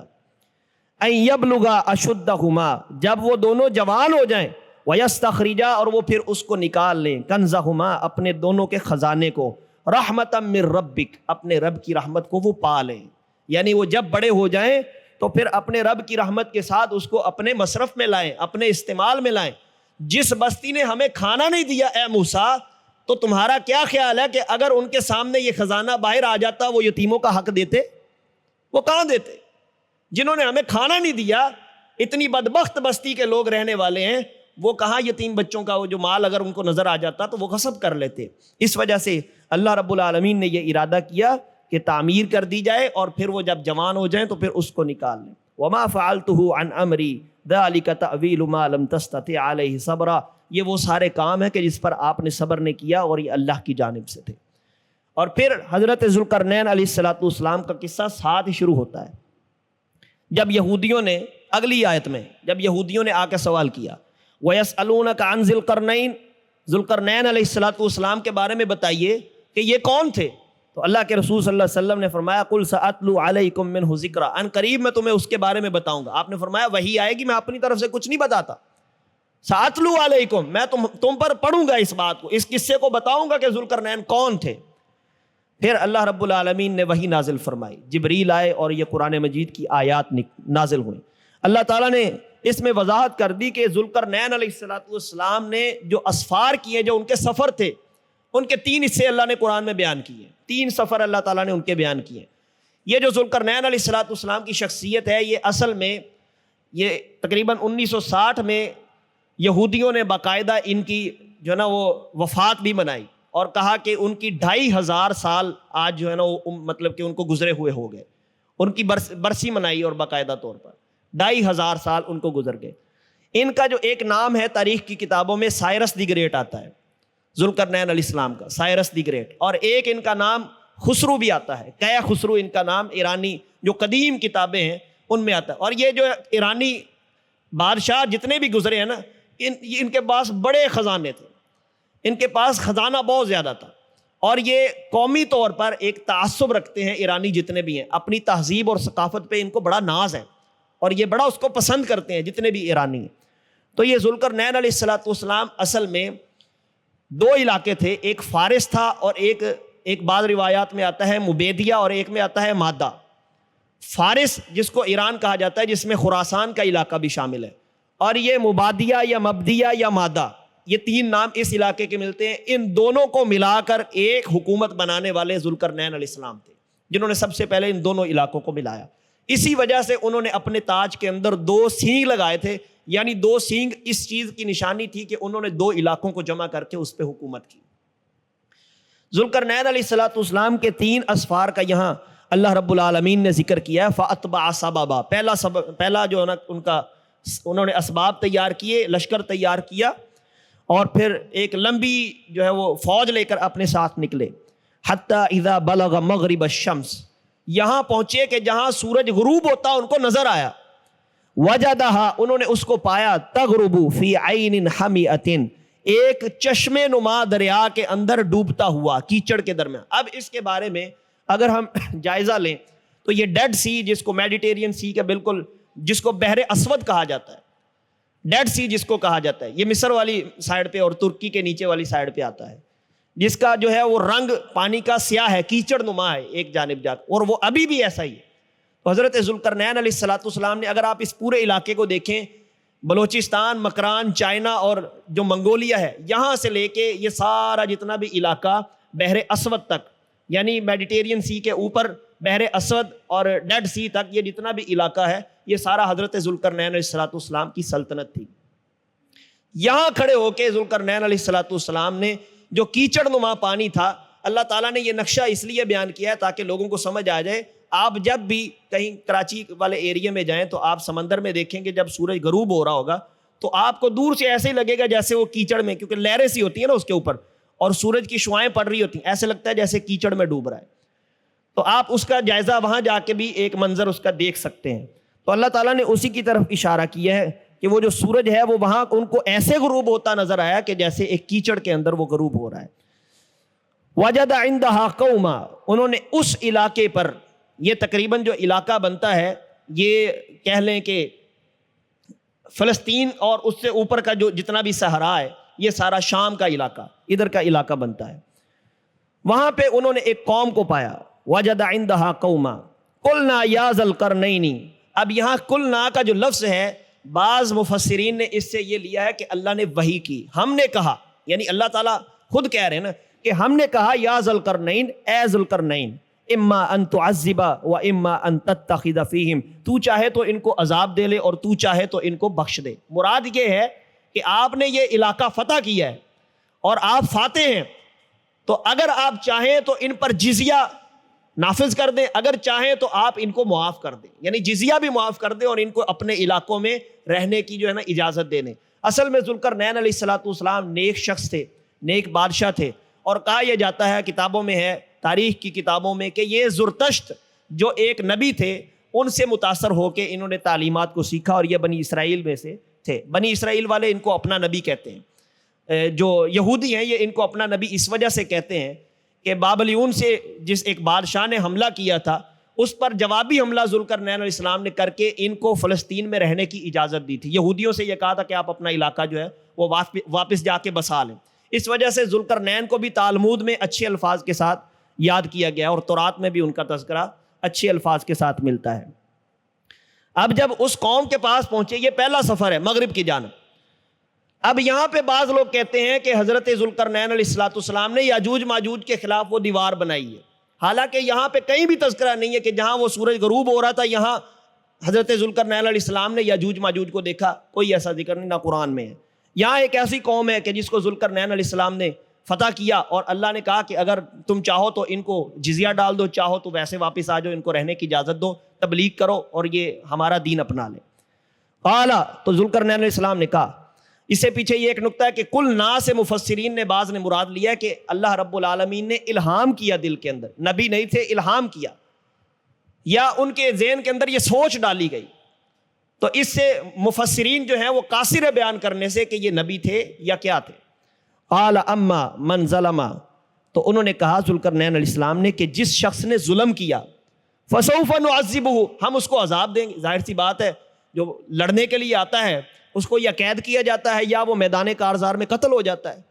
أَن يَبْلُغَا أَشُدَّهُمَا، جب وہ دونوں جوان ہو جائیں. وَيَسْتَخْرِجَا، اور وہ پھر اس کو نکال لیں. كَنْزَهُمَا، اپنے دونوں کے خزانے کو. رحمتاً من ربک، اپنے رب کی رحمت کو وہ پا لیں. یعنی وہ جب بڑے ہو جائیں تو پھر اپنے رب کی رحمت کے ساتھ اس کو اپنے مصرف میں لائیں، اپنے استعمال میں لائیں. جس بستی نے ہمیں کھانا نہیں دیا اے موسیٰ، تو تمہارا کیا خیال ہے کہ اگر ان کے سامنے یہ خزانہ باہر آ جاتا وہ یتیموں کا حق دیتے؟ وہ کہاں دیتے؟ جنہوں نے ہمیں کھانا نہیں دیا، اتنی بدبخت بستی کے لوگ رہنے والے ہیں، وہ کہاں یتیم بچوں کا وہ جو مال اگر ان کو نظر آ جاتا تو وہ غصب کر لیتے. اس وجہ سے اللہ رب العالمین نے یہ ارادہ کیا کہ تعمیر کر دی جائے اور پھر وہ جب جوان ہو جائیں تو پھر اس کو نکال لیں. وما فعلته عن امری ذلك تأویل ما لم تستطع علیہ صبرا، یہ وہ سارے کام ہیں کہ جس پر آپ نے صبر نہیں کیا اور یہ اللہ کی جانب سے تھے. اور پھر حضرت ذوالقرنین علیہ السلام کا قصہ ساتھ ہی شروع ہوتا ہے. جب یہودیوں نے اگلی آیت میں جب یہودیوں نے آ کے سوال کیا وَيَسْأَلُونَكَ عَنْ ذِي الْقَرْنَيْنِ، ذوالقرنین علیہ السلام کے بارے میں بتائیے کہ یہ کون تھے. تو اللہ کے رسول صلی اللہ علیہ وسلم نے فرمایا قُلْ سَأَتْلُو عَلَيْكُم مِّنْهُ ذِكْرًا، ان قریب میں تمہیں اس کے بارے میں بتاؤں گا. آپ نے فرمایا وحی آئے گی، میں اپنی طرف سے کچھ نہیں بتاتا. سَأَتْلُو عَلَيْكُم، میں تم پر پڑھوں گا اس بات کو، اس قصے کو بتاؤں گا کہ ذوالقرنین کون تھے. پھر اللہ رب العالمین نے وحی نازل فرمائی، جبریل آئے اور یہ قرآن مجید کی آیات نازل ہوئیں. اللہ تعالیٰ نے اس میں وضاحت کر دی کہ ذوالقرنین علیہ السلام نے جو اسفار کیے، جو ان کے سفر تھے، ان کے 3 حصے اللہ نے قرآن میں بیان کیے. 3 سفر اللہ تعالیٰ نے ان کے بیان کیے. یہ جو ذوالقرنین علیہ السلام کی شخصیت ہے، یہ اصل میں یہ تقریباً 1960 میں یہودیوں نے باقاعدہ ان کی جو ہے نا وہ وفات بھی منائی اور کہا کہ ان کی 2500 سال آج جو ہے نا وہ مطلب کہ ان کو گزرے ہوئے ہو گئے. ان کی برسی منائی اور باقاعدہ طور پر 2500 سال ان کو گزر گئے۔ ان کا جو ایک نام ہے تاریخ کی کتابوں میں سائرس دی گریٹ آتا ہے، ذوالقرنین علیہ السلام کا، سائرس دی گریٹ، اور ایک ان کا نام خسرو بھی آتا ہے، قیا خسرو ان کا نام، ایرانی جو قدیم کتابیں ہیں ان میں آتا ہے۔ اور یہ جو ایرانی بادشاہ جتنے بھی گزرے ہیں نا، ان کے پاس بڑے خزانے تھے، ان کے پاس خزانہ بہت زیادہ تھا، اور یہ قومی طور پر ایک تعصب رکھتے ہیں ایرانی جتنے بھی ہیں، اپنی تہذیب اور ثقافت پہ ان کو بڑا ناز ہے اور یہ بڑا اس کو پسند کرتے ہیں جتنے بھی ایرانی ہیں۔ تو یہ ذوالقرنین علیہ السلام اصل میں 2 علاقے تھے، ایک فارس تھا اور ایک بعض روایات میں آتا ہے مبیدیہ اور ایک میں آتا ہے مادہ۔ فارس جس کو ایران کہا جاتا ہے، جس میں خراسان کا علاقہ بھی شامل ہے، اور یہ مبادیہ یا مبدیہ یا مادہ، یہ 3 نام اس علاقے کے ملتے ہیں۔ ان دونوں کو ملا کر ایک حکومت بنانے والے ذوالقرنین علیہ السلام تھے، جنہوں نے سب سے پہلے ان دونوں علاقوں کو ملایا۔ اسی وجہ سے انہوں نے اپنے تاج کے اندر 2 سینگ لگائے تھے، یعنی 2 سینگ اس چیز کی نشانی تھی کہ انہوں نے 2 علاقوں کو جمع کر کے اس پہ حکومت کی۔ ذوالقرنین علیہ السلام کے 3 اسفار کا یہاں اللہ رب العالمین نے ذکر کیا ہے، فَأَتْبَعَ سَبَبًا۔ پہلا جو ہے نا ان کا، انہوں نے اسباب تیار کیے، لشکر تیار کیا، اور پھر ایک لمبی جو ہے وہ فوج لے کر اپنے ساتھ نکلے، حتیٰ اذا بلغ مغرب الشمس، یہاں پہنچے کہ جہاں سورج غروب ہوتا ان کو نظر آیا، وجدہا، انہوں نے اس کو پایا، تغرب فی عین حمیۃ، ایک چشمے نما دریا کے اندر ڈوبتا ہوا کیچڑ کے درمیان۔ اب اس کے بارے میں اگر ہم جائزہ لیں تو یہ ڈیڈ سی، جس کو میڈیٹیرین سی کا بالکل، جس کو بحر اسود کہا جاتا ہے، ڈیڈ سی جس کو کہا جاتا ہے، یہ مصر والی سائڈ پہ اور ترکی کے نیچے والی سائڈ پہ آتا ہے، جس کا جو ہے وہ رنگ پانی کا سیاہ ہے، کیچڑ نما ہے ایک جانب جا کے، اور وہ ابھی بھی ایسا ہی ہے۔ تو حضرت ذوالقرنین علیہ السلام نے، اگر آپ اس پورے علاقے کو دیکھیں، بلوچستان، مکران، چائنا اور جو منگولیا ہے، یہاں سے لے کے یہ سارا جتنا بھی علاقہ بحر اسود تک، یعنی میڈیٹیرین سی کے اوپر بحر اسود اور ڈیڈ سی تک یہ جتنا بھی علاقہ ہے، یہ سارا حضرت ذوالقرنین علیہ السلام کی سلطنت تھی۔ یہاں کھڑے ہو کے ذوالقرنین علیہ السلام نے جو کیچڑ نما پانی تھا، اللہ تعالیٰ نے یہ نقشہ اس لیے بیان کیا ہے تاکہ لوگوں کو سمجھ آ جائے۔ آپ جب بھی کہیں کراچی والے ایریے میں جائیں تو آپ سمندر میں دیکھیں کہ جب سورج غروب ہو رہا ہوگا تو آپ کو دور سے ایسے ہی لگے گا جیسے وہ کیچڑ میں، کیونکہ لہریں سی ہوتی ہیں نا اس کے اوپر اور سورج کی شعائیں پڑ رہی ہوتی ہیں، ایسے لگتا ہے جیسے کیچڑ میں ڈوب رہا ہے۔ تو آپ اس کا جائزہ وہاں جا کے بھی ایک منظر اس کا دیکھ سکتے ہیں۔ تو اللہ تعالیٰ نے اسی کی طرف اشارہ کیا ہے کہ وہ جو سورج ہے وہ وہاں ان کو ایسے غروب ہوتا نظر آیا کہ جیسے ایک کیچڑ کے اندر وہ غروب ہو رہا ہے۔ وجد عندها قوما، انہوں نے اس علاقے پر، یہ تقریباً جو علاقہ بنتا ہے یہ کہہ لیں کہ فلسطین اور اس سے اوپر کا جو جتنا بھی صحرا ہے، یہ سارا شام کا علاقہ، ادھر کا علاقہ بنتا ہے۔ وہاں پہ انہوں نے ایک قوم کو پایا، وجد عندها قوما قلنا یا ذا القرنین۔ اب یہاں قلنا کا جو لفظ ہے، بعض مفسرین نے اس سے یہ لیا ہے کہ اللہ نے وحی کی، ہم نے کہا، یعنی اللہ تعالیٰ خود کہہ رہے ہیں نا کہ ہم نے کہا یا ذا القرنین، اے ذو القرنین، اما ان تعذب و اما ان تتخذ فیہم، تو چاہے تو ان کو عذاب دے لے اور تو چاہے تو ان کو بخش دے۔ مراد یہ ہے کہ آپ نے یہ علاقہ فتح کیا ہے اور آپ فاتح ہیں، تو اگر آپ چاہیں تو ان پر جزیہ نافذ کر دیں، اگر چاہیں تو آپ ان کو معاف کر دیں، یعنی جزیہ بھی معاف کر دیں اور ان کو اپنے علاقوں میں رہنے کی جو ہے نا اجازت دے دیں۔ اصل میں ذوالقرنین علیہ السلام نیک شخص تھے، نیک بادشاہ تھے، اور کہا یہ جاتا ہے کتابوں میں ہے، تاریخ کی کتابوں میں، کہ یہ زرتشت جو ایک نبی تھے ان سے متاثر ہو کے انہوں نے تعلیمات کو سیکھا، اور یہ بنی اسرائیل میں سے تھے۔ بنی اسرائیل والے ان کو اپنا نبی کہتے ہیں، جو یہودی ہیں یہ ان کو اپنا نبی اس وجہ سے کہتے ہیں کہ بابلیون سے جس ایک بادشاہ نے حملہ کیا تھا، اس پر جوابی حملہ ذوالقرنین علیہ السلام نے کر کے ان کو فلسطین میں رہنے کی اجازت دی تھی۔ یہودیوں سے یہ کہا تھا کہ آپ اپنا علاقہ جو ہے وہ واپس جا کے بسا لیں۔ اس وجہ سے ذوالقرنین کو بھی تالمود میں اچھے الفاظ کے ساتھ یاد کیا گیا، اور تورات میں بھی ان کا تذکرہ اچھے الفاظ کے ساتھ ملتا ہے۔ اب جب اس قوم کے پاس پہنچے، یہ پہلا سفر ہے مغرب کی جانب۔ اب یہاں پہ بعض لوگ کہتے ہیں کہ حضرت ذوالقرنین علیہ السلام نے یاجوج ماجوج کے خلاف وہ دیوار بنائی ہے، حالانکہ یہاں پہ کہیں بھی تذکرہ نہیں ہے کہ جہاں وہ سورج غروب ہو رہا تھا یہاں حضرت ذوالقرنین علیہ السلام نے یاجوج ماجوج کو دیکھا، کوئی ایسا ذکر نہیں، نہ قرآن میں ہے۔ یہاں ایک ایسی قوم ہے کہ جس کو ذوالقرنین علیہ السلام نے فتح کیا اور اللہ نے کہا کہ اگر تم چاہو تو ان کو جزیہ ڈال دو، چاہو تو ویسے واپس آ جاؤ، ان کو رہنے کی اجازت دو، تبلیغ کرو اور یہ ہمارا دین اپنا لیں۔ قالا، تو ذوالقرنین علیہ السلام نے کہا، اس سے پیچھے یہ ایک نقطہ ہے کہ کل نا سے مفسرین نے بعض نے مراد لیا کہ اللہ رب العالمین نے الہام کیا دل کے اندر، نبی نہیں تھے، الہام کیا، یا ان کے ذہن کے اندر یہ سوچ ڈالی گئی۔ تو اس سے مفسرین جو ہیں وہ قاصر بیان کرنے سے کہ یہ نبی تھے یا کیا تھے۔ قال اما من ظلم، تو انہوں نے کہا ذوالقرنین علیہ السلام نے کہ جس شخص نے ظلم کیا، فسوف نعذبہ، ہم اس کو عذاب دیں گے۔ ظاہر سی بات ہے، جو لڑنے کے لیے آتا ہے اس کو یا قید کیا جاتا ہے یا وہ میدان کارزار میں قتل ہو جاتا ہے،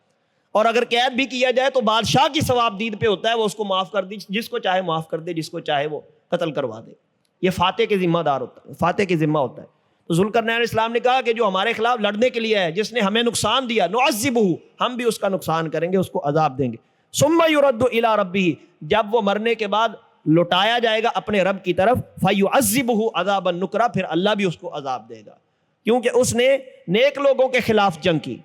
اور اگر قید بھی کیا جائے تو بادشاہ کی ثواب دید پہ ہوتا ہے، وہ اس کو معاف کر دی، جس کو چاہے معاف کر دے، جس کو چاہے وہ قتل کروا دے۔ یہ فاتح کے ذمہ دار ہوتا ہے، فاتح کے ذمہ ہوتا ہے۔ تو ذوالقرنین علیہ السلام نے کہا کہ جو ہمارے خلاف لڑنے کے لیے ہے، جس نے ہمیں نقصان دیا، نعذبہ، ہم بھی اس کا نقصان کریں گے، اس کو عذاب دیں گے۔ ثم یرد الی ربہ، جب وہ مرنے کے بعد لوٹایا جائے گا اپنے رب کی طرف، فیعذبہ عذابا نکرا، پھر اللہ بھی اس کو عذاب دے گا، کیونکہ اس نے نیک لوگوں کے خلاف جنگ کی۔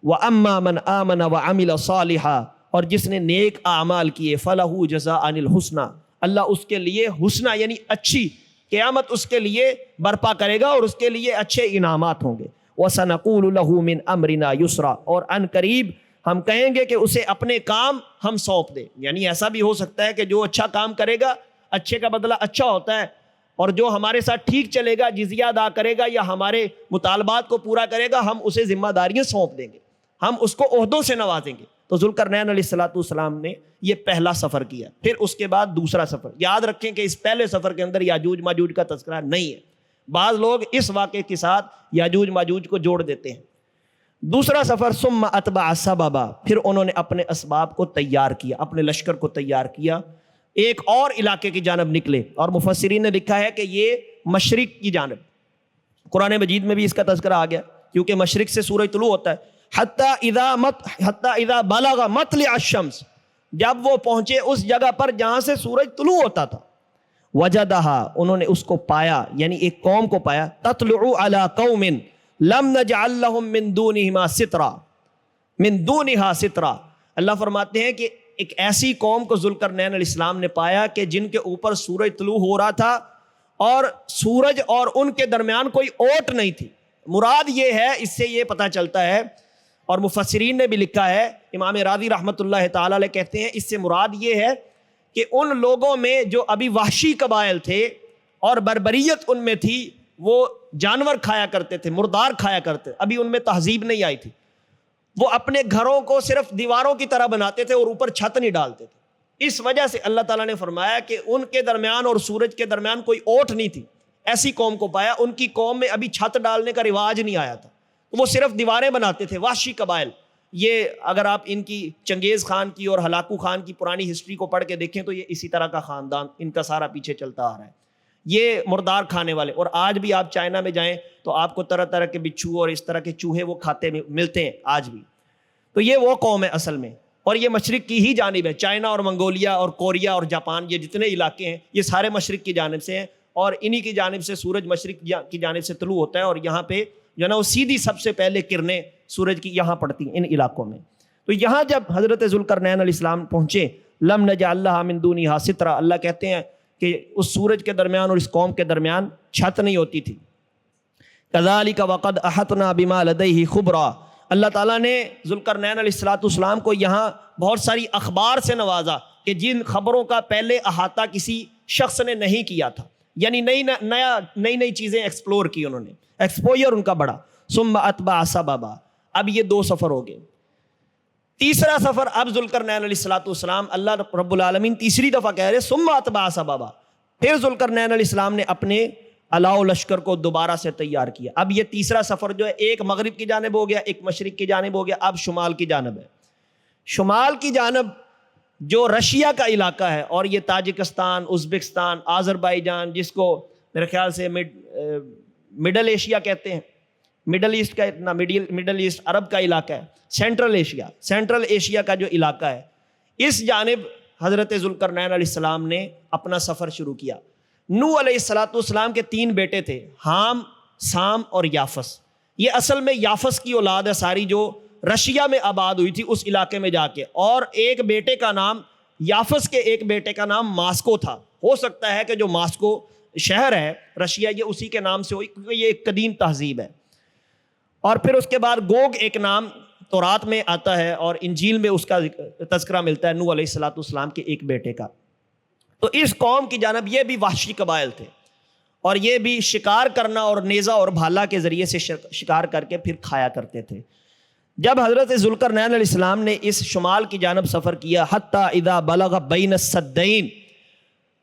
وَأَمَّا مَنْ آمَنَ وَعَمِلَ صَالِحًا، اور جس نے نیک اعمال کیے، فَلَهُ جَزَاءً الْحُسْنَى، اللہ اس کے لیے حسنہ یعنی اچھی قیامت اس کے لیے برپا کرے گا اور اس کے لیے اچھے انعامات ہوں گے۔ وَسَنَقُولُ لَهُ مِنْ أَمْرِنَا يُسْرًا، اور ان قریب ہم کہیں گے کہ اسے اپنے کام ہم سونپ دیں۔ یعنی ایسا بھی ہو سکتا ہے کہ جو اچھا کام کرے گا اچھے کا بدلہ اچھا ہوتا ہے، اور جو ہمارے ساتھ ٹھیک چلے گا، جزیہ ادا کرے گا یا ہمارے مطالبات کو پورا کرے گا، ہم اسے ذمہ داریاں سونپ دیں گے، ہم اس کو عہدوں سے نوازیں گے۔ تو ذوالقرنین علیہ السلام نے یہ پہلا سفر کیا، پھر اس کے بعد دوسرا سفر۔ یاد رکھیں کہ اس پہلے سفر کے اندر یاجوج ماجوج کا تذکرہ نہیں ہے، بعض لوگ اس واقعے کے ساتھ یاجوج ماجوج کو جوڑ دیتے ہیں۔ دوسرا سفر، ثم اتبع سببا، پھر انہوں نے اپنے اسباب کو تیار کیا، اپنے لشکر کو تیار کیا، ایک اور علاقے کی جانب نکلے، اور مفسرین نے لکھا ہے کہ یہ مشرق کی جانب، قرآن مجید میں بھی اس کا تذکرہ آ گیا، کیونکہ مشرق سے سورج طلوع ہوتا ہے۔ حتی اذا بلغ مطلع الشمس، جب وہ پہنچے اس جگہ پر جہاں سے سورج طلوع ہوتا تھا، وجدہا، انہوں نے اس کو پایا، یعنی ایک قوم کو پایا، تطلع علی قوم لم نجعل لهم من دونها سترا، اللہ فرماتے ہیں کہ ایک ایسی قوم کو ذوالقرنین علیہ السلام نے پایا کہ جن کے اوپر سورج طلوع ہو رہا تھا اور سورج اور ان کے درمیان کوئی اوٹ نہیں تھی۔ مراد یہ ہے، اس سے یہ پتہ چلتا ہے، اور مفسرین نے بھی لکھا ہے، امام راضی رحمۃ اللہ تعالی علیہ کہتے ہیں اس سے مراد یہ ہے کہ ان لوگوں میں جو ابھی وحشی قبائل تھے اور بربریت ان میں تھی، وہ جانور کھایا کرتے تھے، مردار کھایا کرتے، ابھی ان میں تہذیب نہیں آئی تھی، وہ اپنے گھروں کو صرف دیواروں کی طرح بناتے تھے اور اوپر چھت نہیں ڈالتے تھے۔ اس وجہ سے اللہ تعالیٰ نے فرمایا کہ ان کے درمیان اور سورج کے درمیان کوئی اوٹ نہیں تھی، ایسی قوم کو پایا، ان کی قوم میں ابھی چھت ڈالنے کا رواج نہیں آیا تھا، وہ صرف دیواریں بناتے تھے، وحشی قبائل۔ یہ اگر آپ ان کی چنگیز خان کی اور ہلاکو خان کی پرانی ہسٹری کو پڑھ کے دیکھیں تو یہ اسی طرح کا خاندان ان کا سارا پیچھے چلتا آ رہا ہے، یہ مردار کھانے والے۔ اور آج بھی آپ چائنا میں جائیں تو آپ کو طرح طرح کے بچھو اور اس طرح کے چوہے وہ کھاتے ملتے ہیں آج بھی۔ تو یہ وہ قوم ہے اصل میں، اور یہ مشرق کی ہی جانب ہے، چائنا اور منگولیا اور کوریا اور جاپان، یہ جتنے علاقے ہیں یہ سارے مشرق کی جانب سے ہیں، اور انہی کی جانب سے سورج مشرق کی جانب سے طلوع ہوتا ہے، اور یہاں پہ جو ہے نا وہ سیدھی سب سے پہلے کرنیں سورج کی یہاں پڑتی ہیں ان علاقوں میں۔ تو یہاں جب حضرت ذوالقرنین علیہ السلام پہنچے، لم نجعل لها من دونها سترا، اللہ کہتے ہیں کہ اس سورج کے درمیان اور اس قوم کے درمیان چھت نہیں ہوتی تھی۔ کذالک وقد احطنا بما لدیہ خبرا، اللہ تعالیٰ نے ذوالقرنین علیہ السلام کو یہاں بہت ساری اخبار سے نوازا کہ جن خبروں کا پہلے احاطہ کسی شخص نے نہیں کیا تھا، یعنی نئی چیزیں ایکسپلور کی انہوں نے، ایکسپوجر ان کا بڑا۔ ثم اتبع سببا، اب یہ دو سفر ہو گئے۔ تیسرا سفر، اب ذوالقرنین علیہ السلام، اللہ رب العالمین تیسری دفعہ کہہ رہے ثم اتبع سببا، پھر ذوالقرنین علیہ السلام نے اپنے علاؤ لشکر کو دوبارہ سے تیار کیا۔ اب یہ تیسرا سفر جو ہے، ایک مغرب کی جانب ہو گیا، ایک مشرق کی جانب ہو گیا، اب شمال کی جانب ہے۔ شمال کی جانب جو رشیا کا علاقہ ہے، اور یہ تاجکستان، ازبکستان، آذربائیجان، جس کو میرے خیال سے مڈل ایشیا کہتے ہیں، مڈل ایسٹ کا اتنا مڈل ایسٹ عرب کا علاقہ ہے، سینٹرل ایشیا کا جو علاقہ ہے، اس جانب حضرت ذوالقرنین علیہ السلام نے اپنا سفر شروع کیا۔ نوح علیہ السلام کے 3 بیٹے تھے، حام، سام اور یافس۔ یہ اصل میں یافس کی اولاد ہے ساری، جو رشیا میں آباد ہوئی تھی اس علاقے میں جا کے, اور ایک بیٹے کا نام یافس کے ایک بیٹے کا نام ماسکو تھا. ہو سکتا ہے کہ جو ماسکو شہر ہے رشیا یہ اسی کے نام سے ہوئی کیونکہ یہ ایک قدیم تہذیب ہے. اور پھر اس کے بعد گوگ ایک نام تورات میں آتا ہے اور انجیل میں اس کا تذکرہ ملتا ہے نوح علیہ السلام کے ایک بیٹے کا. تو اس قوم کی جانب یہ بھی وحشی قبائل تھے اور یہ بھی شکار کرنا اور نیزہ اور بھالا کے ذریعے سے شکار کر کے پھر کھایا کرتے تھے. جب حضرت ذوالقرنین علیہ السلام نے اس شمال کی جانب سفر کیا حتی اذا بلغ بین السدین,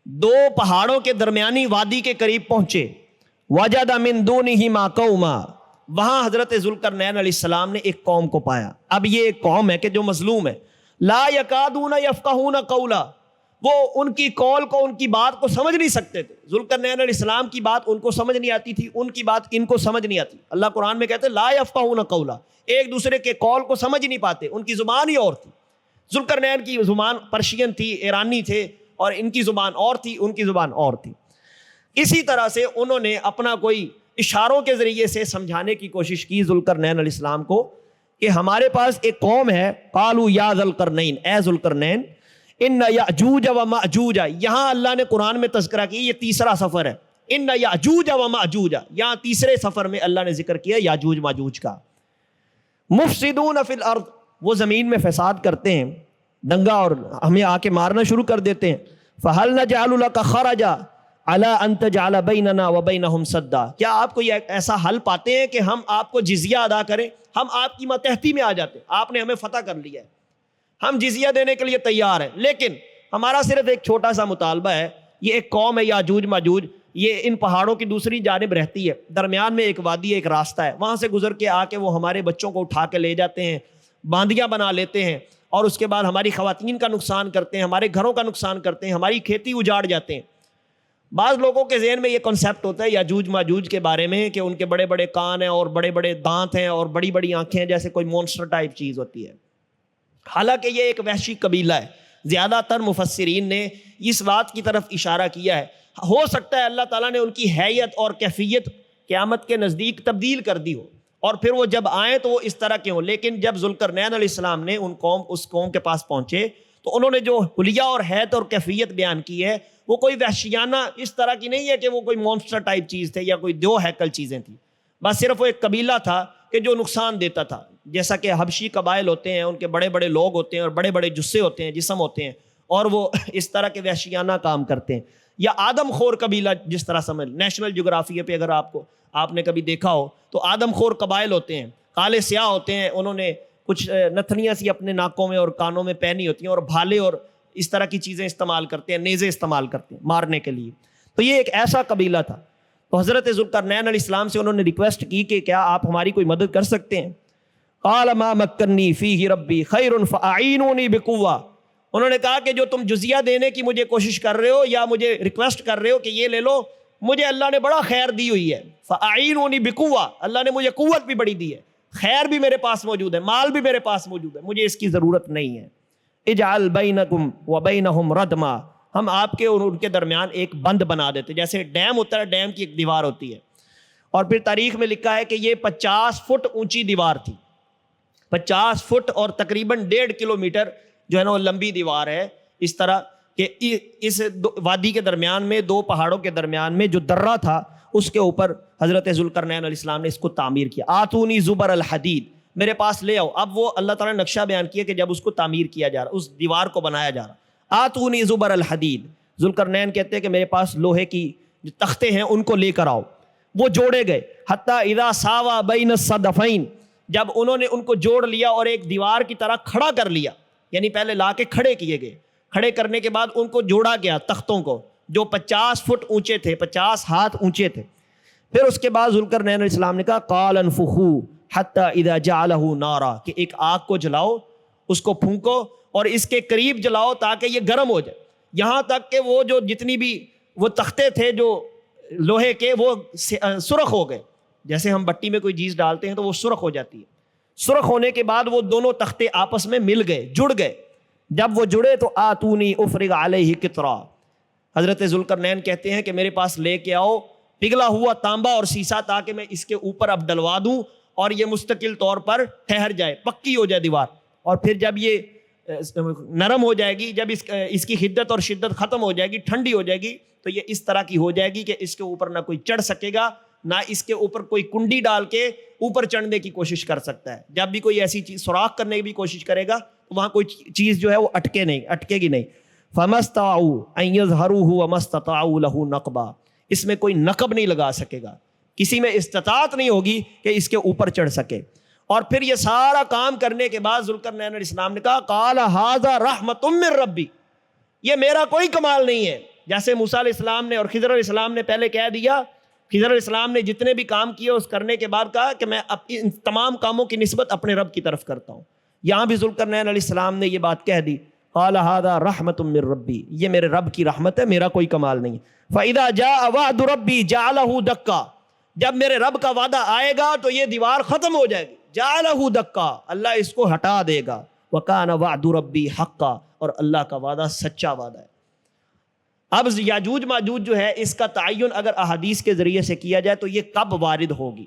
دو پہاڑوں کے درمیانی وادی کے قریب پہنچے, وجد من دونہما قوما, وہاں حضرت ذوالقرنین علیہ السلام نے ایک قوم کو پایا. اب یہ ایک قوم ہے کہ جو مظلوم ہے, لا یکادون یفقہون قولا, وہ ان کی قول کو ان کی بات کو سمجھ نہیں سکتے تھے. ذوالقرنین علیہ السلام کی بات ان کو سمجھ نہیں آتی تھی, ان کی بات ان کو سمجھ نہیں آتی. اللہ قرآن میں کہتے ہیں لا یفقہون قولا, ایک دوسرے کے قول کو سمجھ نہیں پاتے, ان کی زبان ہی اور تھی. ذوالقرنین کی زبان پرشین تھی, ایرانی تھے, اور ان کی زبان اور تھی, ان کی زبان اور تھی. اسی طرح سے انہوں نے اپنا کوئی اشاروں کے ذریعے سے سمجھانے کی کوشش کی ذوالقرنین علیہ السلام کو کہ ہمارے پاس ایک قوم ہے, قالوا یا ذوالقرنین, اے ذوالقرنین, ان یاجوج و ماجوج, یہاں اللہ نے قرآن میں تذکرہ کی, یہ تیسرا سفر ہے. ان یاجوج و ماجوج, یہاں تیسرے سفر میں اللہ نے ذکر کیا یاجوج ماجوج کا. مفسدون فی الارض, وہ زمین میں فساد کرتے ہیں, دنگا اور ہمیں آ کے مارنا شروع کر دیتے ہیں. فہل نجعل لک خرجا علی ان تجعل بیننا وبینہم سدا, کیا آپ کو یہ ایسا حل پاتے ہیں کہ ہم آپ کو جزیہ ادا کریں؟ ہم آپ کی ماتحتی میں آ جاتے, آپ نے ہمیں فتح کر لیا ہے, ہم جزیہ دینے کے لیے تیار ہیں, لیکن ہمارا صرف ایک چھوٹا سا مطالبہ ہے. یہ ایک قوم ہے یاجوج ماجوج, یہ ان پہاڑوں کی دوسری جانب رہتی ہے, درمیان میں ایک وادی ایک راستہ ہے, وہاں سے گزر کے آ کے وہ ہمارے بچوں کو اٹھا کے لے جاتے ہیں, باندیاں بنا لیتے ہیں, اور اس کے بعد ہماری خواتین کا نقصان کرتے ہیں, ہمارے گھروں کا نقصان کرتے ہیں, ہماری کھیتی اجاڑ جاتے ہیں. بعض لوگوں کے ذہن میں یہ کنسیپٹ ہوتا ہے یاجوج ماجوج کے بارے میں کہ ان کے بڑے بڑے کان ہیں اور بڑے بڑے دانت ہیں اور بڑی بڑی آنکھیں ہیں, جیسے کوئی مونسٹر ٹائپ چیز ہوتی ہے. حالانکہ یہ ایک وحشی قبیلہ ہے. زیادہ تر مفسرین نے اس بات کی طرف اشارہ کیا ہے, ہو سکتا ہے اللہ تعالیٰ نے ان کی حیت اور کیفیت قیامت کے نزدیک تبدیل کر دی ہو, اور پھر وہ جب آئیں تو وہ اس طرح کے ہوں. لیکن جب ذوالقرنین علیہ السلام نے اس قوم کے پاس پہنچے تو انہوں نے جو حلیہ اور حیت اور کیفیت بیان کی ہے وہ کوئی وحشیانہ اس طرح کی نہیں ہے کہ وہ کوئی مونسٹر ٹائپ چیز تھے یا کوئی دو ہیکل چیزیں تھیں. بس صرف وہ ایک قبیلہ تھا کہ جو نقصان دیتا تھا, جیسا کہ حبشی قبائل ہوتے ہیں, ان کے بڑے بڑے لوگ ہوتے ہیں اور بڑے بڑے جسے ہوتے ہیں, جسم ہوتے ہیں, اور وہ اس طرح کے وحشیانہ کام کرتے ہیں. یا آدم خور قبیلہ جس طرح سمجھ, نیشنل جغرافیہ پہ اگر آپ نے کبھی دیکھا ہو تو آدم خور قبائل ہوتے ہیں, کالے سیاہ ہوتے ہیں, انہوں نے کچھ نتھنیاں سی اپنے ناکوں میں اور کانوں میں پہنی ہوتی ہیں, اور بھالے اور اس طرح کی چیزیں استعمال کرتے ہیں, نیزے استعمال کرتے ہیں مارنے کے لیے. تو یہ ایک ایسا قبیلہ تھا. تو حضرت ذوالقرنین علیہ السلام سے انہوں نے ریکویسٹ کی کہ کیا آپ ہماری کوئی مدد کر سکتے ہیں؟ قال ما مکنی فیہ ربی خیر فاعینونی بقوہ, انہوں نے کہا کہ جو تم جزیہ دینے کی مجھے کوشش کر رہے ہو یا مجھے ریکویسٹ کر رہے ہو کہ یہ لے لو, مجھے اللہ نے بڑا خیر دی ہوئی ہے. فاعینونی بقوہ, اللہ نے مجھے قوت بھی بڑی دی ہے, خیر بھی میرے پاس موجود ہے, مال بھی میرے پاس موجود ہے, مجھے اس کی ضرورت نہیں ہے. اجعل بینکم وبینہم ردما, ہم آپ کے اور ان کے درمیان ایک بند بنا دیتے, جیسے ڈیم ہوتا ہے, ڈیم کی ایک دیوار ہوتی ہے. اور پھر تاریخ میں لکھا ہے کہ یہ 50 فٹ اونچی دیوار تھی, 50 فٹ اور تقریباً 1.5 کلومیٹر جو ہے نا وہ لمبی دیوار ہے. اس طرح کہ اس وادی کے درمیان میں, دو پہاڑوں کے درمیان میں جو درہ تھا اس کے اوپر حضرت ذوالقرنین علیہ السلام نے اس کو تعمیر کیا. آتونی زبر الحدید, میرے پاس لے آؤ. اب وہ اللہ تعالیٰ نے نقشہ بیان کیا کہ جب اس کو تعمیر کیا جا رہا, اس دیوار کو بنایا جا رہا, آتونی زبر الحدید, ذوالقرنین کہتے ہیں کہ میرے پاس لوہے کی جو تختے ہیں ان کو لے کر آؤ. وہ جوڑے گئے. حتی اذا ساوا بین الصدفین, جب انہوں نے ان کو جوڑ لیا اور ایک دیوار کی طرح کھڑا کر لیا, یعنی پہلے لا کے کھڑے کیے گئے, کھڑے کرنے کے بعد ان کو جوڑا گیا تختوں کو جو 50 فٹ اونچے تھے, 50 ہاتھ اونچے تھے. پھر اس کے بعد ذوالقرنین علیہ السلام نے کہا قال انفخوا حتی اذا جعلہ نارا, کہ ایک آگ کو جلاؤ, اس کو پھونکو اور اس کے قریب جلاؤ تاکہ یہ گرم ہو جائے, یہاں تک کہ وہ جو جتنی بھی وہ تختے تھے جو لوہے کے وہ سرخ ہو گئے. جیسے ہم بٹی میں کوئی چیز ڈالتے ہیں تو وہ سرخ ہو جاتی ہے. سرخ ہونے کے بعد وہ دونوں تختے آپس میں مل گئے, جڑ گئے. جب وہ جڑے تو آتونی افرغ علیہ قطرا, حضرت ذوالقرنین کہتے ہیں کہ میرے پاس لے کے آؤ پگھلا ہوا تانبا اور سیسا تاکہ میں اس کے اوپر اب ڈلوا دوں اور یہ مستقل طور پر ٹھہر جائے، پکی ہو جائے دیوار، اور پھر جب یہ نرم ہو جائے گی، جب اس کی حدت اور شدت ختم ہو جائے گی، ٹھنڈی ہو جائے گی، تو یہ اس طرح کی ہو جائے گی کہ اس کے اوپر نہ کوئی چڑھ سکے گا، نہ اس کے اوپر کوئی کنڈی ڈال کے اوپر چڑھنے کی کوشش کر سکتا ہے۔ جب بھی کوئی ایسی چیز سوراخ کرنے کی بھی کوشش کرے گا تو وہاں کوئی چیز جو ہے وہ اٹکے گی نہیں۔ فَمَسْتَطَاعُوا أَن يَظْهَرُوهُ وَمَا اسْتَطَاعُوا لَهُ نَقْبًا، اس میں کوئی نقب نہیں لگا سکے گا، کسی میں استطاعت نہیں ہوگی کہ اس کے اوپر چڑھ سکے۔ اور پھر یہ سارا کام کرنے کے بعد ذوالقرنین علیہ السلام نے کہا قَالَ هَذَا رَحْمَةٌ مِّن رَّبِّي، یہ میرا کوئی کمال نہیں ہے۔ جیسے موسیٰ علیہ السلام نے اور خضر علیہ السلام نے پہلے کہہ دیا، خضر علیہ السلام نے جتنے بھی کام کیے اس کرنے کے بعد کہا کہ میں ان تمام کاموں کی نسبت اپنے رب کی طرف کرتا ہوں۔ یہاں بھی ذوالقرنین علیہ السلام نے یہ بات کہہ دی، قال هذا رحمۃ من ربی، یہ میرے رب کی رحمت ہے، میرا کوئی کمال نہیں۔ فاذا جاء وعد ربی جعلہ دکا، جب میرے رب کا وعدہ آئے گا تو یہ دیوار ختم ہو جائے گی، جعلہ دکا، اللہ اس کو ہٹا دے گا۔ وکان وعد ربی حقا، اور اللہ کا وعدہ سچا وعدہ ہے۔ اب یاجوج ماجوج جو ہے اس کا تعین اگر احادیث کے ذریعے سے کیا جائے تو یہ کب وارد ہوگی؟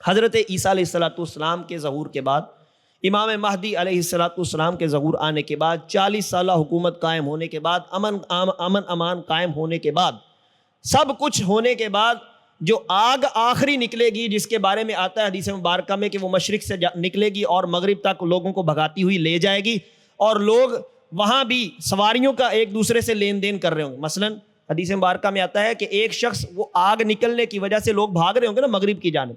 حضرت عیسیٰ علیہ السلام کے ظہور کے بعد، امام مہدی علیہ السلام کے ظہور آنے کے بعد، 40 سالہ حکومت قائم ہونے کے بعد، امن امان قائم ہونے کے بعد، سب کچھ ہونے کے بعد، جو آگ آخری نکلے گی جس کے بارے میں آتا ہے حدیث مبارکہ میں کہ وہ مشرق سے نکلے گی اور مغرب تک لوگوں کو بھگاتی ہوئی لے جائے گی، اور لوگ وہاں بھی سواریوں کا ایک دوسرے سے لین دین کر رہے ہوں گے۔ مثلا حدیث مبارکہ میں آتا ہے کہ ایک شخص، وہ آگ نکلنے کی وجہ سے لوگ بھاگ رہے ہوں گے نا مغرب کی جانب،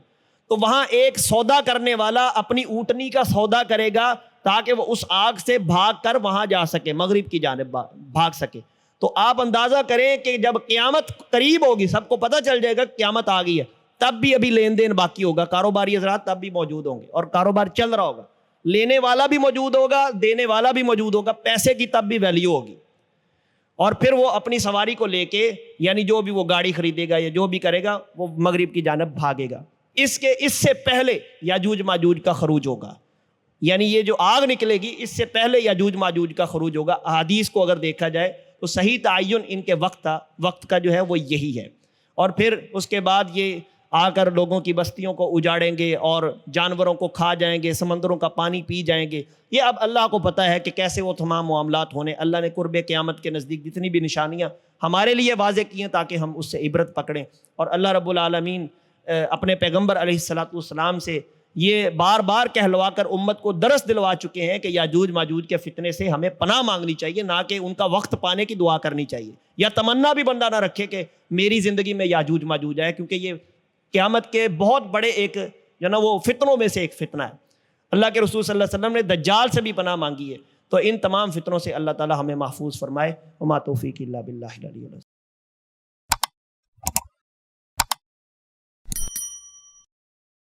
تو وہاں ایک سودا کرنے والا اپنی اونٹنی کا سودا کرے گا تاکہ وہ اس آگ سے بھاگ کر وہاں جا سکے، مغرب کی جانب بھاگ سکے۔ تو آپ اندازہ کریں کہ جب قیامت قریب ہوگی، سب کو پتہ چل جائے گا قیامت آ گئی ہے، تب بھی ابھی لین دین باقی ہوگا، کاروباری حضرات تب بھی موجود ہوں گے اور کاروبار چل رہا ہوگا، لینے والا بھی موجود ہوگا، دینے والا بھی موجود ہوگا، پیسے کی تب بھی ویلیو ہوگی۔ اور پھر وہ اپنی سواری کو لے کے، یعنی جو بھی وہ گاڑی خریدے گا یا جو بھی کرے گا، وہ مغرب کی جانب بھاگے گا۔ اس سے پہلے یاجوج ماجوج کا خروج ہوگا، یعنی یہ جو آگ نکلے گی اس سے پہلے یاجوج ماجوج کا خروج ہوگا۔ احادیث کو اگر دیکھا جائے تو صحیح تعین ان کے وقت کا جو ہے وہ یہی ہے۔ اور پھر اس کے بعد یہ آ کر لوگوں کی بستیوں کو اجاڑیں گے اور جانوروں کو کھا جائیں گے، سمندروں کا پانی پی جائیں گے۔ یہ اب اللہ کو پتہ ہے کہ کیسے وہ تمام معاملات ہونے۔ اللہ نے قرب قیامت کے نزدیک جتنی بھی نشانیاں ہمارے لیے واضح کی ہیں تاکہ ہم اس سے عبرت پکڑیں۔ اور اللہ رب العالمین اپنے پیغمبر علیہ السلام سے یہ بار بار کہلوا کر امت کو درس دلوا چکے ہیں کہ یاجوج ماجوج کے فتنے سے ہمیں پناہ مانگنی چاہیے، نہ کہ ان کا وقت پانے کی دعا کرنی چاہیے، یا تمنا بھی بندہ نہ رکھے کہ میری زندگی میں یاجوج ماجوج آئے، کیونکہ یہ قیامت کے بہت بڑے ایک جو نا وہ فتنوں میں سے ایک فتنہ ہے۔ اللہ کے رسول صلی اللہ علیہ وسلم نے دجال سے بھی پناہ مانگی ہے۔ تو ان تمام فتنوں سے اللہ تعالی ہمیں محفوظ فرمائے۔ وما توفیق الا باللہ العلی العظیم۔